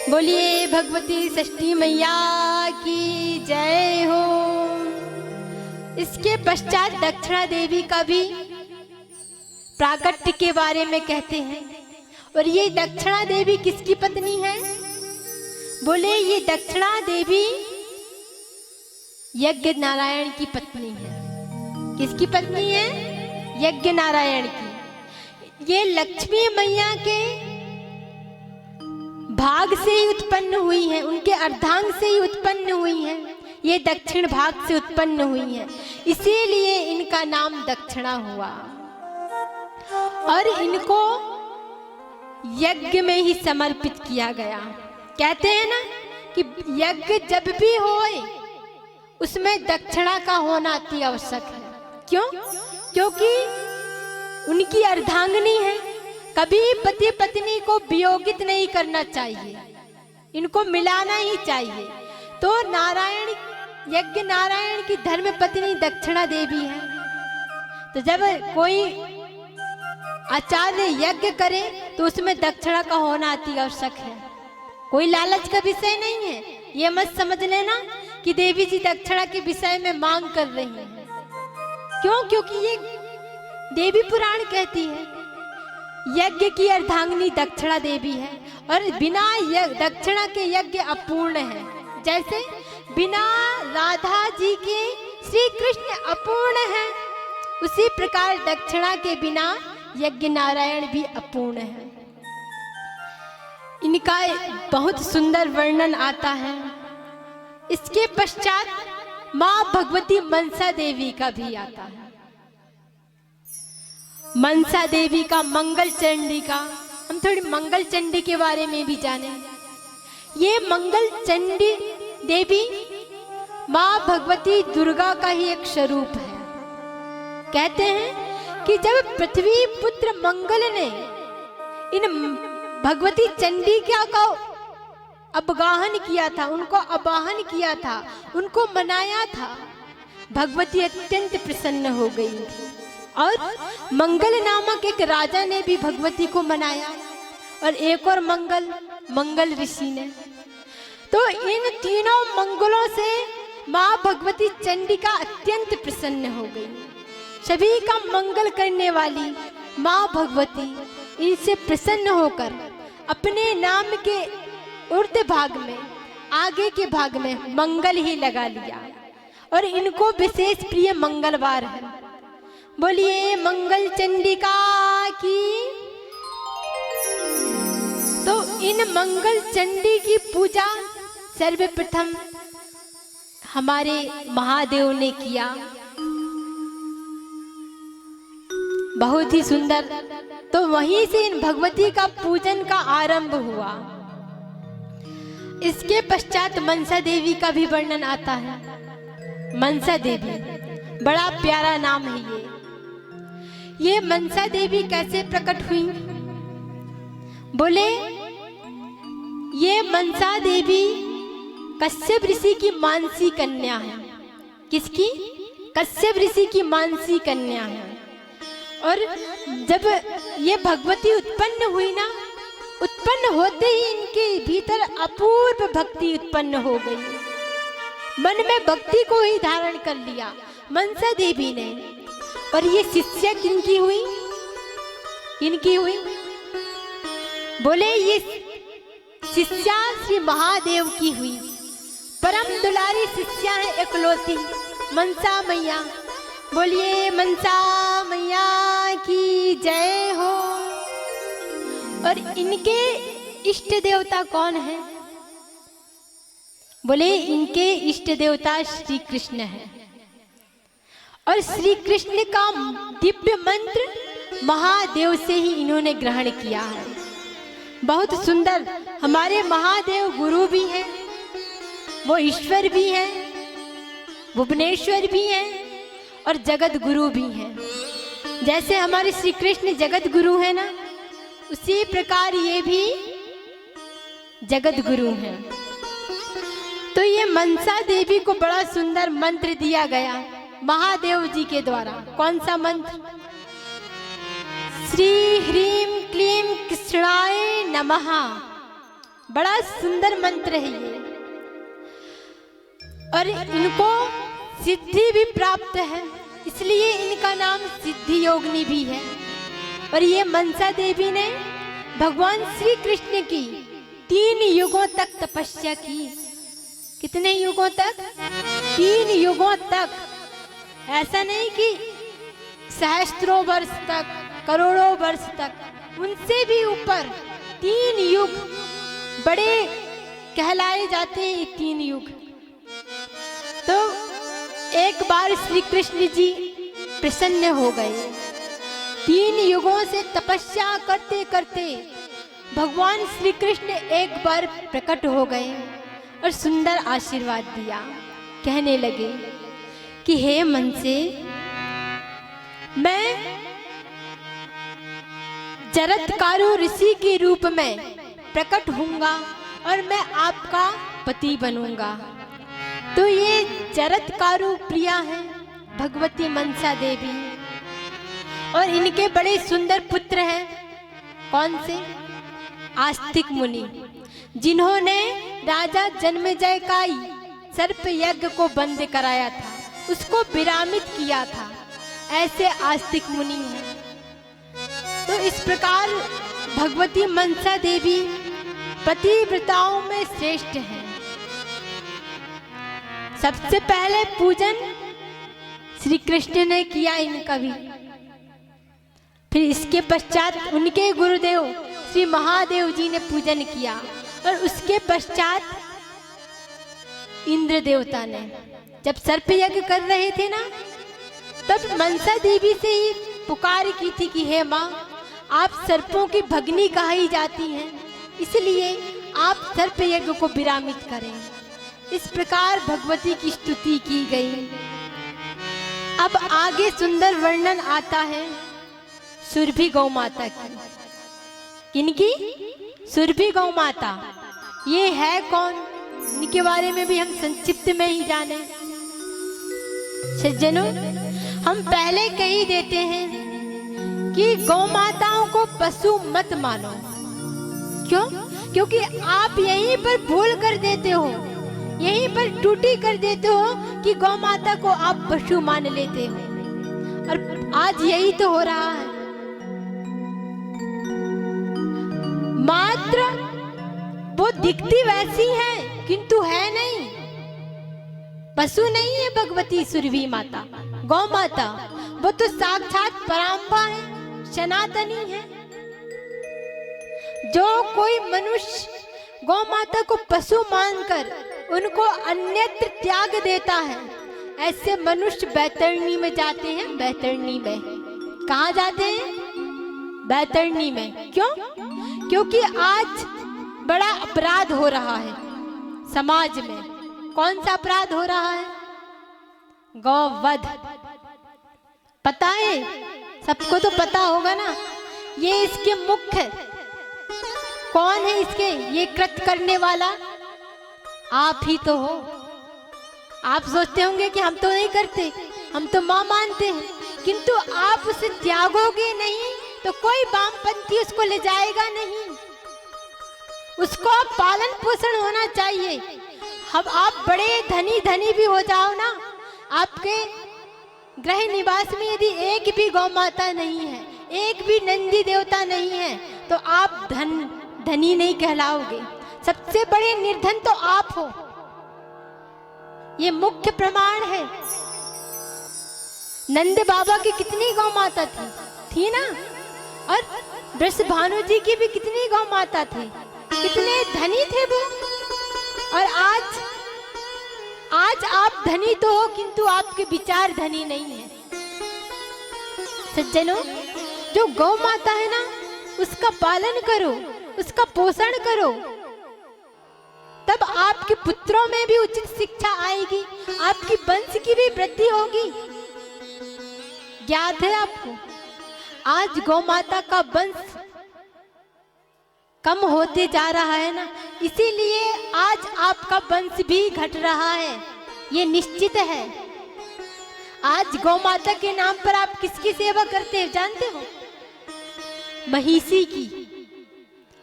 बोलिए भगवती षष्ठी मैया की जय हो। इसके पश्चात दक्षिणा देवी का भी प्राकट्य के बारे में कहते हैं। और ये दक्षिणा देवी किसकी पत्नी है? बोले ये दक्षिणा देवी यज्ञ नारायण की पत्नी है। किसकी पत्नी है? यज्ञ नारायण की। ये लक्ष्मी मैया के भाग से ही उत्पन्न हुई है, उनके अर्धांग से ही उत्पन्न हुई है। ये दक्षिण भाग से उत्पन्न हुई है, इसीलिए इनका नाम दक्षिणा हुआ। और इनको यज्ञ में ही समर्पित किया गया। कहते हैं ना कि यज्ञ जब भी होए उसमें दक्षिणा का होना अति आवश्यक है। क्यों? क्योंकि उनकी अर्धांगिनी है। कभी पति पत्नी को वियोगित नहीं करना चाहिए, इनको मिलाना ही चाहिए। तो नारायण, यज्ञ नारायण की धर्म पत्नी दक्षिणा देवी है। तो जब कोई आचार्य यज्ञ करे तो उसमें दक्षिणा का होना अति आवश्यक है। कोई लालच का विषय नहीं है। ये मत समझ लेना कि देवी जी दक्षिणा के विषय में मांग कर रही हैं। क्यों? क्योंकि ये देवी पुराण कहती है यज्ञ की अर्धांगिनी दक्षिणा देवी है और बिना दक्षिणा के यज्ञ अपूर्ण है। जैसे बिना राधा जी के श्री कृष्ण अपूर्ण है, उसी प्रकार दक्षिणा के बिना यज्ञ नारायण भी अपूर्ण है। इनका बहुत सुंदर वर्णन आता है। इसके पश्चात माँ भगवती मनसा देवी का भी आता है। मनसा देवी का, मंगल चंडी का, हम थोड़ी मंगल चंडी के बारे में भी जाने। ये मंगल चंडी देवी माँ भगवती दुर्गा का ही एक स्वरूप है। कहते हैं कि जब पृथ्वी पुत्र मंगल ने इन भगवती चंडिका का अपगाहन किया था, उनको आवाहन किया था, उनको मनाया था, भगवती अत्यंत प्रसन्न हो गई थी। और मंगल नामक एक राजा ने भी भगवती को मनाया और एक और मंगल ऋषि ने। तो इन तीनों मंगलों से माँ भगवती चंडिका अत्यंत प्रसन्न हो गई। सभी का मंगल करने वाली माँ भगवती इनसे प्रसन्न होकर अपने नाम के उर्ध भाग में, आगे के भाग में मंगल ही लगा लिया और इनको विशेष प्रिय मंगलवार है। बोलिए मंगल चंडिका की। तो इन मंगल चंडी की पूजा सर्वप्रथम हमारे महादेव ने किया। बहुत ही सुंदर। तो वहीं से इन भगवती का पूजन का आरंभ हुआ। इसके पश्चात मनसा देवी का भी वर्णन आता है। मनसा देवी बड़ा प्यारा नाम है ये मनसा देवी कैसे प्रकट हुई? बोले ये मनसा देवी कश्यप ऋषि की मानसी कन्या है। किसकी? कश्यप ऋषि की मानसी कन्या है। और जब ये भगवती उत्पन्न हुई ना, उत्पन्न होते ही इनके भीतर अपूर्व भक्ति उत्पन्न हो गई। मन में भक्ति को ही धारण कर लिया मनसा देवी ने। और ये शिष्या किनकी हुई? किनकी हुई? बोले ये शिष्या श्री महादेव की हुई। परम दुलारी शिष्या है इकलौती मनसा मैया। बोलिए मनसा मैया की जय हो। और इनके इष्ट देवता कौन है? बोले इनके इष्ट देवता श्री कृष्ण है। और श्री कृष्ण का दिव्य मंत्र महादेव से ही इन्होंने ग्रहण किया है। बहुत सुंदर हमारे महादेव गुरु भी हैं, वो ईश्वर भी हैं, भुवनेश्वर भी हैं और जगत गुरु भी हैं। जैसे हमारे श्री कृष्ण जगत गुरु है ना, उसी प्रकार ये भी जगत गुरु हैं। तो ये मनसा देवी को बड़ा सुंदर मंत्र दिया गया महादेव जी के द्वारा। कौन सा मंत्र? श्री ह्रीम क्लीम कृष्णाय नमः। बड़ा सुंदर मंत्र है ये। और इनको सिद्धि भी प्राप्त है, इसलिए इनका नाम सिद्धि योगिनी भी है। और ये मनसा देवी ने भगवान श्री कृष्ण की 3 युगों तक तपस्या की। कितने युगों तक? 3 युगों तक। ऐसा नहीं कि सहस्त्रों वर्ष तक, करोड़ों वर्ष तक, उनसे भी ऊपर 3 युग बड़े कहलाए जाते हैं। ये 3 युग। तो एक बार श्री कृष्ण जी प्रसन्न हो गए। 3 युगों से तपस्या करते करते भगवान श्री कृष्ण एक बार प्रकट हो गए और सुंदर आशीर्वाद दिया। कहने लगे कि हे मनसे, मैं जरत्कारु ऋषि के रूप में प्रकट होऊंगा और मैं आपका पति बनूंगा। तो ये जरत्कारु प्रिया है भगवती मनसा देवी। और इनके बड़े सुंदर पुत्र हैं। कौन से? आस्तिक मुनि, जिन्होंने राजा जन्मेजय का सर्प यज्ञ को बंद कराया था, उसको विरामित किया था। ऐसे आस्तिक मुनि हैं। तो इस प्रकार भगवती मनसा देवी पतिव्रताओं में श्रेष्ठ हैं। सबसे पहले पूजन श्री कृष्ण ने किया इनका भी। फिर इसके पश्चात उनके गुरुदेव श्री महादेव जी ने पूजन किया। और उसके पश्चात इंद्र देवता ने, जब सर्प यज्ञ कर रहे थे ना, तब मनसा देवी से ही पुकार की थी कि हे माँ, आप सर्पों की भगनी कही जाती हैं, इसलिए आप सर्प यज्ञ को विरामित करें। इस प्रकार भगवती की स्तुति की गई। अब आगे सुंदर वर्णन आता है सुरभि गौ माता की। किनकी? सुरभि गौ माता। ये है कौन? इनके बारे में भी हम संक्षिप्त में ही जाने। सज्जनों, हम पहले कह ही देते हैं कि गौ माताओं को पशु मत मानो। क्यों? क्योंकि आप यहीं पर भूल कर देते हो, यहीं पर टूटी कर देते हो कि गौ माता को आप पशु मान लेते हो। और आज यही तो हो रहा है। मात्र वो दिखती वैसी है किंतु है नहीं। पशु नहीं है भगवती सुरभि माता, गौ माता। वो तो साक्षात पराम्बा है, सनातनी है। जो कोई मनुष्य गौ माता को पशु मानकर उनको अन्यत्र त्याग देता है, ऐसे मनुष्य बैतरणी में जाते हैं। बैतरणी में कहाँ जाते हैं? बैतरणी में। क्यों? क्योंकि आज बड़ा अपराध हो रहा है समाज में। कौन सा अपराध हो रहा है? गौवध। पता है, सबको तो पता होगा ना। ये इसके मुख्य कौन है, इसके ये कृत्य करने वाला आप ही तो हो। आप सोचते होंगे कि हम तो नहीं करते, हम तो माँ मानते हैं, किंतु आप उसे त्यागोगे नहीं तो कोई वामपंथी उसको ले जाएगा नहीं। उसको पालन पोषण होना चाहिए। अब आप बड़े धनी भी हो जाओ ना, आपके गृह निवास में यदि एक भी गौ माता नहीं है, एक भी नंदी देवता नहीं है, तो आप धनी नहीं कहलाओगे। सबसे बड़े निर्धन तो आप हो, ये मुख्य प्रमाण है। नंद बाबा की कितनी गौ माता थी ना, और वृष भानु जी की भी कितनी गौ माता थी, कितने धनी थे वो। और आज आप धनी तो हो, किंतु आपके विचार धनी नहीं है। सज्जनों, जो गौ माता है ना, उसका पालन करो, उसका पोषण करो, तब आपके पुत्रों में भी उचित शिक्षा आएगी, आपकी वंश की भी वृद्धि होगी। ज्ञात है आपको, आज गौ माता का वंश कम होते जा रहा है ना, इसीलिए आज आपका वंश भी घट रहा है, ये निश्चित है। आज गौ माता के नाम पर आप किसकी सेवा करते हैं जानते हो? महिषी की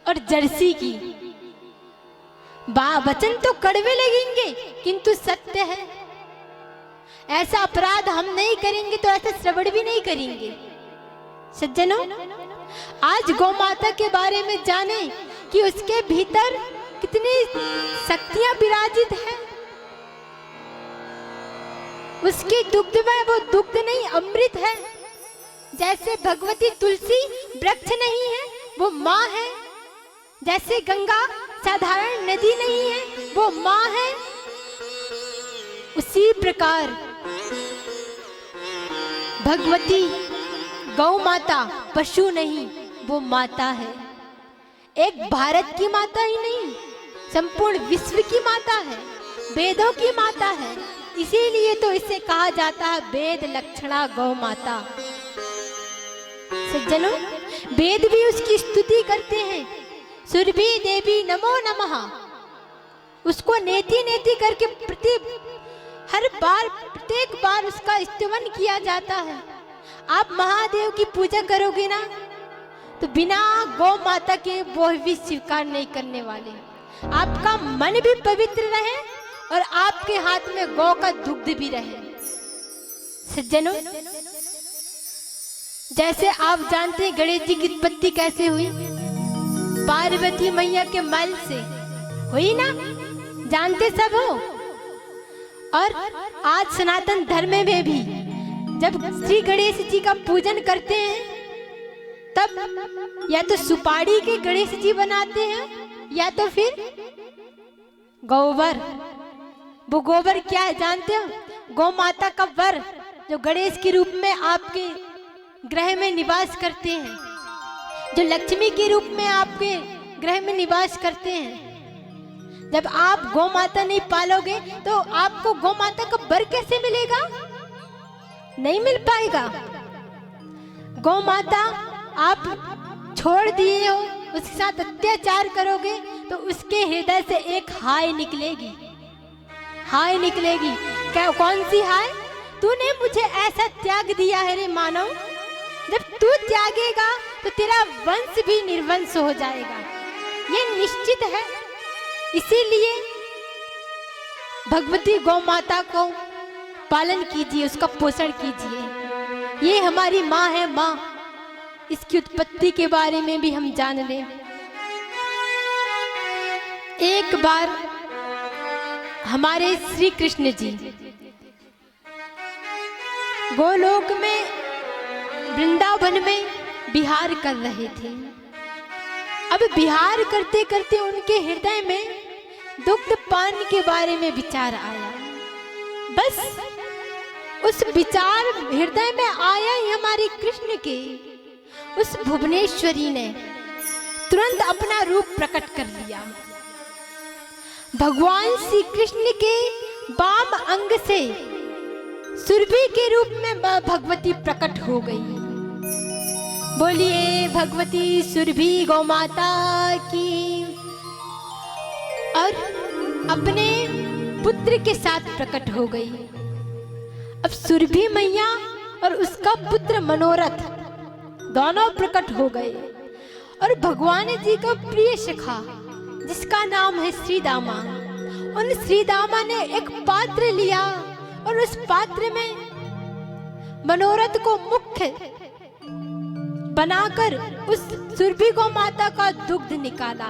और जर्सी की। वचन तो कड़वे लगेंगे, किंतु सत्य है। ऐसा अपराध हम नहीं करेंगे तो ऐसा श्रवण भी नहीं करेंगे। सज्जनों, आज गौ माता के बारे में जाने कि उसके भीतर कितनी शक्तियां विराजित हैं। उसके दुग्ध में वो दुग्ध नहीं, अमृत है। जैसे भगवती तुलसी वृक्ष नहीं है, वो माँ है। जैसे गंगा साधारण नदी नहीं है, वो माँ है। उसी प्रकार भगवती गौ माता पशु नहीं, वो माता है। एक भारत की माता ही नहीं, संपूर्ण विश्व की माता है, वेदों की माता है। इसीलिए तो इसे कहा जाता है वेद लक्षणा गौ माता। सज्जनों, वेद भी उसकी स्तुति करते हैं। सुरभि देवी नमो नमः, उसको नेति नेति करके प्रत्येक बार उसका स्तुति किया जाता है। आप महादेव की पूजा करोगे ना, तो बिना गौ माता के वो भी स्वीकार नहीं करने वाले। आपका मन भी पवित्र रहे और आपके हाथ में गौ का दुग्ध भी रहे। सज्जनों, जैसे आप जानते हैं गणेश जी की उत्पत्ति कैसे हुई? पार्वती मैया के मल से हुई ना, जानते सब हो। और आज सनातन धर्म में भी जब श्री गणेश जी का पूजन करते हैं, तब या तो सुपारी के गणेश जी बनाते हैं, या तो फिर गोबर। वो गोबर क्या है जानते हो? गौ माता का वर, जो गणेश के रूप में आपके गृह में निवास करते हैं, जो लक्ष्मी के रूप में आपके गृह में निवास करते हैं। जब आप गौ माता नहीं पालोगे तो आपको गौ माता का वर कैसे मिलेगा? नहीं मिल पाएगा। गौ माता आप छोड़ दिए हो, उसके साथ अत्याचार करोगे तो उसके हृदय से एक हाय निकलेगी, हाय निकलेगी। क्या कौन सी हाय? तूने मुझे ऐसा त्याग दिया है रे मानव, जब तू त्यागेगा तो तेरा वंश भी निर्वंश हो जाएगा, ये निश्चित है। इसीलिए भगवती गौ माता को पालन कीजिए, उसका पोषण कीजिए। ये हमारी माँ है, माँ। इसकी उत्पत्ति के बारे में भी हम जान लें। एक बार हमारे श्री कृष्ण जी गोलोक में, वृंदावन में विहार कर रहे थे। अब विहार करते करते उनके हृदय में दुग्ध पान के बारे में विचार आया। बस उस विचार हृदय में आया ही हमारे कृष्ण के, उस भुवनेश्वरी ने तुरंत अपना रूप प्रकट कर लिया। भगवान श्री कृष्ण के वाम अंग से सुरभि के रूप में माँ भगवती प्रकट हो गई। बोलिए भगवती सुरभि गौ माता की। और अपने पुत्र के साथ प्रकट हो गई। अब सुरभि मैया और उसका पुत्र मनोरथ दोनों प्रकट हो गए। और भगवान जी का प्रिय सखा जिसका नाम है श्री दामा, उन श्री दामा ने एक पात्र लिया और उस पात्र में मनोरथ को मुख्य बनाकर उस सुरभि गौ माता का दुग्ध निकाला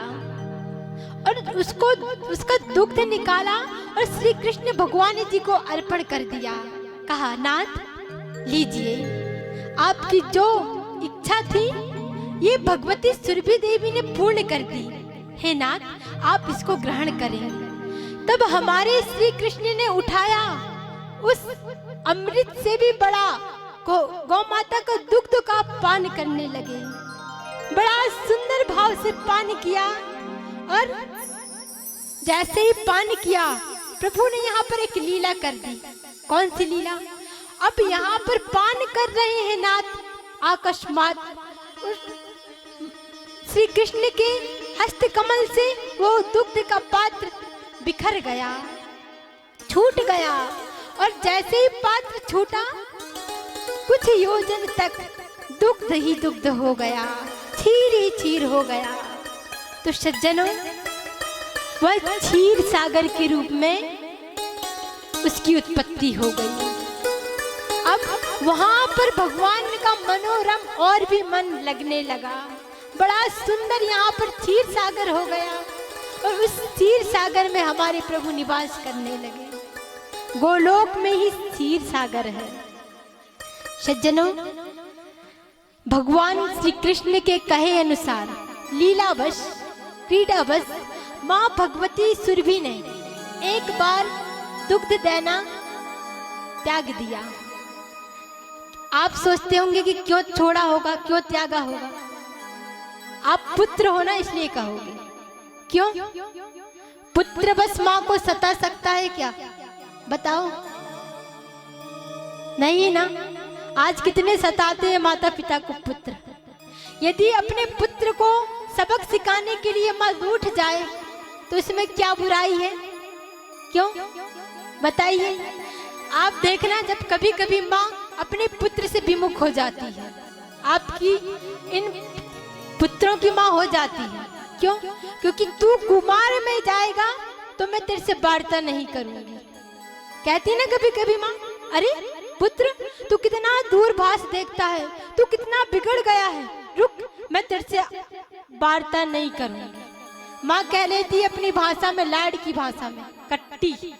और उसका दुग्ध निकाला और श्री कृष्ण भगवान जी को अर्पण कर दिया। कहा नाथ लीजिए, आपकी जो इच्छा थी ये भगवती सुरभि देवी ने पूर्ण कर दी है नाथ, आप इसको ग्रहण करें। तब हमारे श्री कृष्ण ने उठाया उस अमृत से भी बड़ा गौ माता का दुग्ध का पान करने लगे। बड़ा सुंदर भाव से पान किया और जैसे ही पान किया प्रभु ने यहाँ पर एक लीला कर दी। कौन सी लीला? अब यहाँ पर पान कर रहे हैं नाथ, अकस्मात श्री कृष्ण के हस्त कमल से वो दुग्ध का पात्र बिखर गया, छूट गया। और जैसे ही पात्र छूटा कुछ योजन तक दुग्ध ही दुग्ध हो गया, क्षीर ही क्षीर हो गया। तो सज्जनों, वह क्षीर सागर के रूप में उसकी उत्पत्ति हो गई। अब वहां पर भगवान का मनोरम और भी मन लगने लगा। बड़ा सुंदर यहाँ पर क्षीर सागर हो गया और उस क्षीर सागर में हमारे प्रभु निवास करने लगे। गोलोक में ही क्षीर सागर है। सज्जनों, भगवान श्री कृष्ण के कहे अनुसार लीलावश क्रीडावश माँ भगवती सुरभि ने एक बार दुग्ध देना त्याग दिया। आप सोचते होंगे कि क्यों छोड़ा होगा, क्यों त्यागा होगा? आप पुत्र हो ना इसलिए कहोगे। क्यों? पुत्र बस माँ को सता सकता है क्या? बताओ, नहीं ना। आज कितने सताते हैं माता पिता को पुत्र। यदि अपने पुत्र को सबक सिखाने के लिए माँ रूठ जाए तो इसमें क्या बुराई है? क्यों बताइए। आप देखना, जब कभी कभी माँ अपने पुत्र से विमुख हो जाती है, आपकी इन पुत्रों की माँ हो जाती है। क्यों? क्योंकि तू कुमार में जाएगा तो मैं तेरे से वार्ता नहीं करूंगी। कहती ना कभी कभी माँ, अरे पुत्र तू कितना दूरभाष देखता है, तू कितना बिगड़ गया है, रुक मैं तेरे से वार्ता नहीं करूंगी। माँ कह लेती अपनी भाषा में, लाड की भाषा में, कट्टी,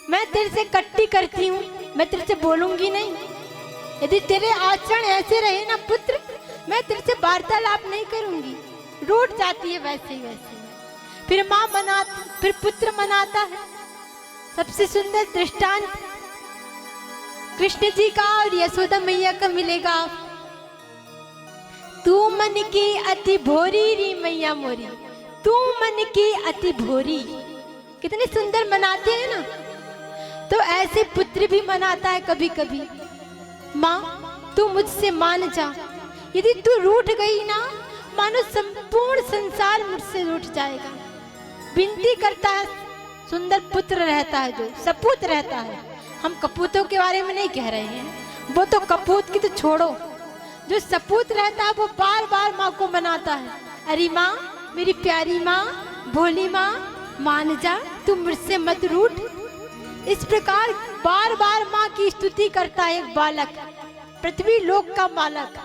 मैं तेरे से कट्टी करती हूँ, मैं तेरे से बोलूंगी नहीं। यदि तेरे आचरण ऐसे रहे ना पुत्र, मैं तेरे से वार्तालाप नहीं करूंगी। रूठ जाती है वैसे ही वैसे। फिर माँ फिर पुत्र मनाता है। सबसे सुंदर दृष्टांत कृष्ण जी का और यशोदा मैया का मिलेगा। तू मन की अति भोरी री मैया मोरी, तू मन की अति भोरी। कितने सुंदर मनाते हैं ना। तो ऐसे पुत्र भी मनाता है कभी कभी। माँ तू मुझसे मान जा, यदि तू रूठ गई ना, मानो संपूर्ण संसार मुझसे रूठ जाएगा। विनती करता है। सुंदर पुत्र रहता है, जो सपूत रहता है। हम कपूतों के बारे में नहीं कह रहे हैं, वो तो कपूत की तो छोड़ो। जो सपूत रहता है वो बार बार माँ को मनाता है। अरे माँ, मेरी प्यारी माँ, भोली माँ, मान जा, तू मुझसे मत रूठ। इस प्रकार बार बार माँ की स्तुति करता है एक बालक, पृथ्वी लोक का बालक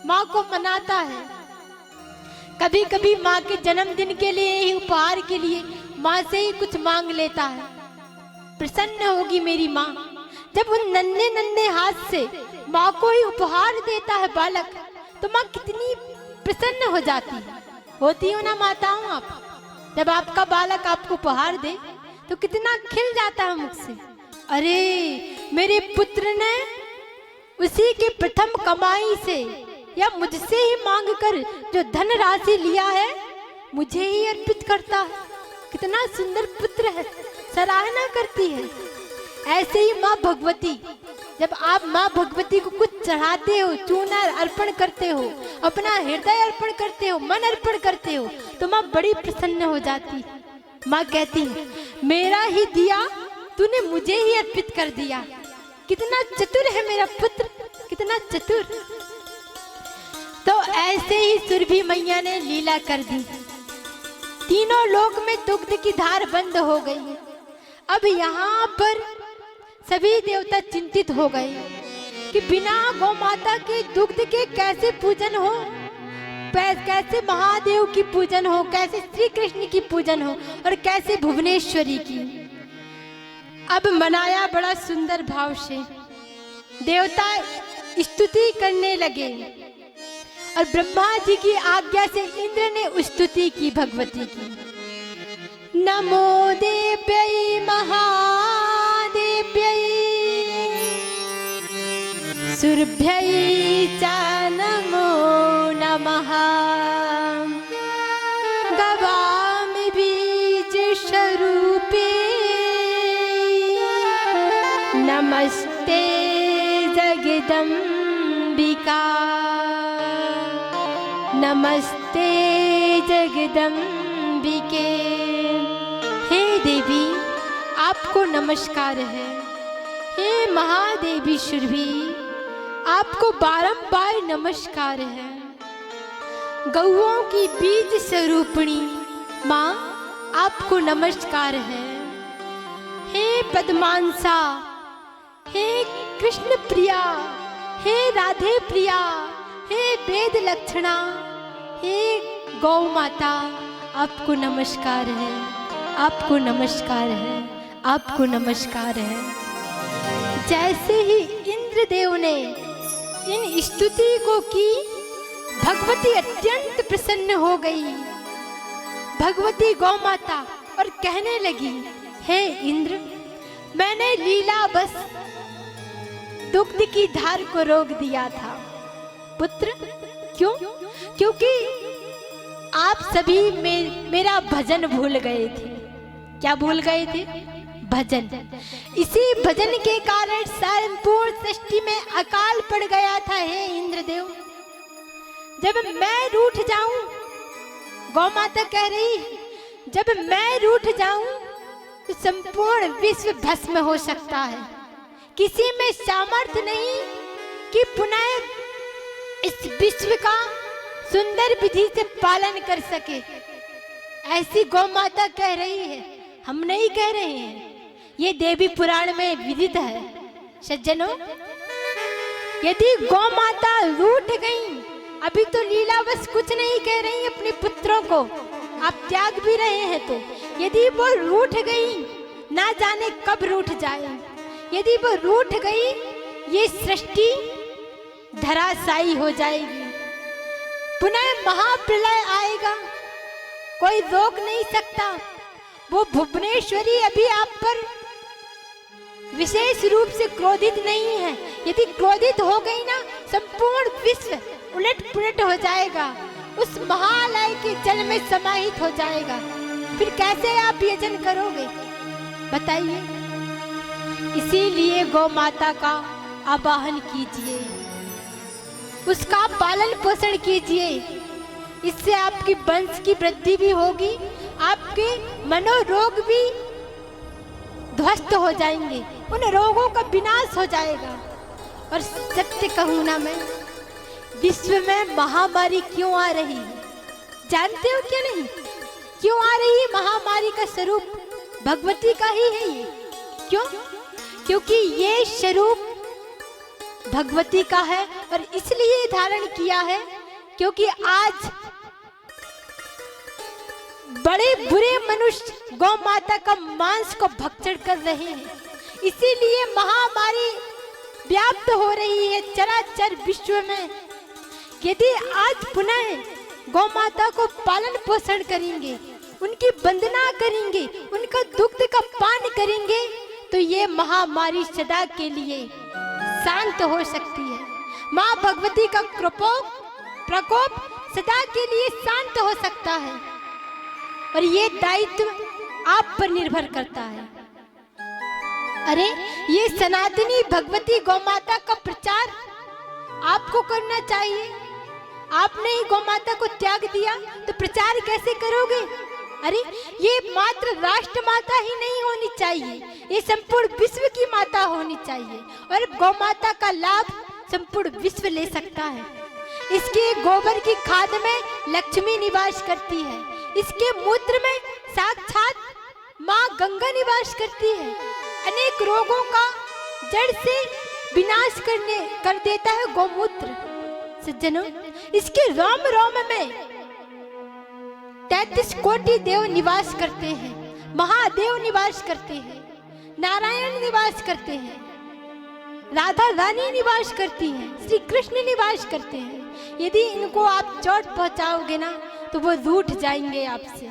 माँ को मनाता है। कभी कभी माँ के जन्मदिन के लिए ही, उपहार के लिए माँ से ही कुछ मांग लेता है। प्रसन्न होगी मेरी माँ। जब उन नन्हे नन्हे हाथ से माँ को ही उपहार देता है बालक, तो माँ कितनी प्रसन्न हो जाती है। होती हो ना माताओं आप? जब आपका बालक आपको उपहार दे तो कितना खिल जाता है मुझसे। अरे मेरे पुत्र ने उसी के प्रथम कमाई से या मुझसे ही मांगकर जो धन राशि लिया है, मुझे ही अर्पित करता है। कितना सुंदर पुत्र है, सराहना करती है। ऐसे ही माँ भगवती, जब आप माँ भगवती को कुछ चढ़ाते हो, चूना अर्पण करते हो, अपना हृदय अर्पण करते हो, मन अर्पण करते हो, तो माँ बड़ी प्रसन्न हो जाती। माँ कहती है मेरा ही दिया तूने मुझे ही अर्पित कर दिया, कितना चतुर है मेरा पुत्र, कितना चतुर। तो ऐसे ही सुरभि मैया ने लीला कर दी। तीनों लोक में दुग्ध की धार बंद हो गई। अब यहाँ पर सभी देवता चिंतित हो गए कि बिना गौ माता के दुग्ध के कैसे पूजन हो, कैसे महादेव की पूजन हो, कैसे श्री कृष्ण की पूजन हो और कैसे भुवनेश्वरी की। अब मनाया बड़ा सुंदर भाव से, देवता स्तुति करने लगे और ब्रह्मा जी की आज्ञा से इंद्र ने स्तुति की भगवती की। नमो देव्यै महादेव्यै सुरभ्यै च नमो नमः। गवामि बीज स्वरूपे नमस्ते जगदम्बिका, नमस्ते जगदम्बिके। हे देवी आपको नमस्कार है। हे महादेवी सुरभि आपको बारंबार नमस्कार है। गौओं की बीज स्वरूपिणी माँ आपको नमस्कार है। हे पद्मांसा, हे कृष्ण प्रिया, हे राधे प्रिया, हे वेद लक्षणा, हे गौ माता आपको नमस्कार है, आपको नमस्कार है, आपको नमस्कार है। जैसे ही इंद्रदेव ने इन स्तुति को की, भगवती अत्यंत प्रसन्न हो गई, भगवती गौ माता, और कहने लगी हे इंद्र, मैंने लीला बस दुग्ध की धार को रोक दिया था। पुत्र क्यों? क्योंकि आप सभी मेरा भजन भूल गए थे। क्या भूल गए थे? भजन। इसी भजन के कारण संपूर्ण सृष्टि में अकाल पड़ गया था। हे इंद्रदेव, जब मैं रूठ जाऊं, गौ माता कह रही है, जब मैं रूठ जाऊं तो संपूर्ण विश्व भस्म हो सकता है। किसी में सामर्थ्य नहीं कि पुनः इस विश्व का सुंदर विधि से पालन कर सके। ऐसी गौ माता कह रही है, हम नहीं कह रहे हैं, ये देवी पुराण में विदित है। सज्जनों, यदि गौ माता रूठ गई, अभी तो लीलावश कुछ नहीं कह रही अपने पुत्रों को, आप त्याग भी रहे हैं, तो यदि वो रूठ गई, ना जाने कब रूठ जाए, यदि वो रूठ गई, ये सृष्टि धराशायी हो जाएगी, पुनः महाप्रलय आएगा, कोई रोक नहीं सकता। वो भुवनेश्वरी अभी आप पर विशेष रूप से क्रोधित नहीं है। यदि क्रोधित हो गई ना, संपूर्ण विश्व उलट पुलट हो जाएगा, उस महालय के जल में समाहित हो जाएगा। फिर कैसे आप यजन करोगे बताइए? इसीलिए गौ माता का आवाहन कीजिए, उसका पालन पोषण कीजिए, इससे आपकी वंश की वृद्धि भी होगी, आपके मनोरोग भी ध्वस्त हो जाएंगे, उन रोगों का विनाश हो जाएगा। और सत्य कहूँ ना, मैं विश्व में महामारी क्यों आ रही है जानते हो क्या? नहीं क्यों आ रही है? महामारी का स्वरूप भगवती का ही है ये। क्यों? क्योंकि ये स्वरूप भगवती का है, और इसलिए धारण किया है क्योंकि आज बड़े बुरे मनुष्य गौ माता का मांस को भक्षण कर रहे हैं, इसीलिए महामारी व्याप्त हो रही है चराचर विश्व में। यदि आज पुनः गौ माता को पालन पोषण करेंगे, उनकी वंदना करेंगे, उनका दुग्ध का पान करेंगे, तो ये महामारी सदा के लिए शांत हो सकती है। माँ भगवती का प्रकोप सदा के लिए शांत हो सकता है, और ये दायित्व आप पर निर्भर करता है। अरे ये सनातनी भगवती गौ माता का प्रचार आपको करना चाहिए। आपने ही गौ माता को त्याग दिया तो प्रचार कैसे करोगे? अरे ये मात्र राष्ट्र माता ही नहीं होनी चाहिए, ये संपूर्ण विश्व की माता होनी चाहिए और गौ माता का लाभ संपूर्ण विश्व ले सकता है। इसके गोबर की खाद में लक्ष्मी निवास करती है, इसके मूत्र में साक्षात माँ गंगा निवास करती है। अनेक रोगों का जड़ से विनाश कर देता है गौमूत्र। सज्जनों, इसके रोम रोम में 33 कोटि देव निवास करते हैं, महादेव निवास करते हैं, नारायण निवास करते हैं, राधा रानी निवास करती हैं, श्री कृष्ण निवास करते हैं। यदि इनको आप चोट पहुंचाओगे ना तो वो रूठ जाएंगे आपसे।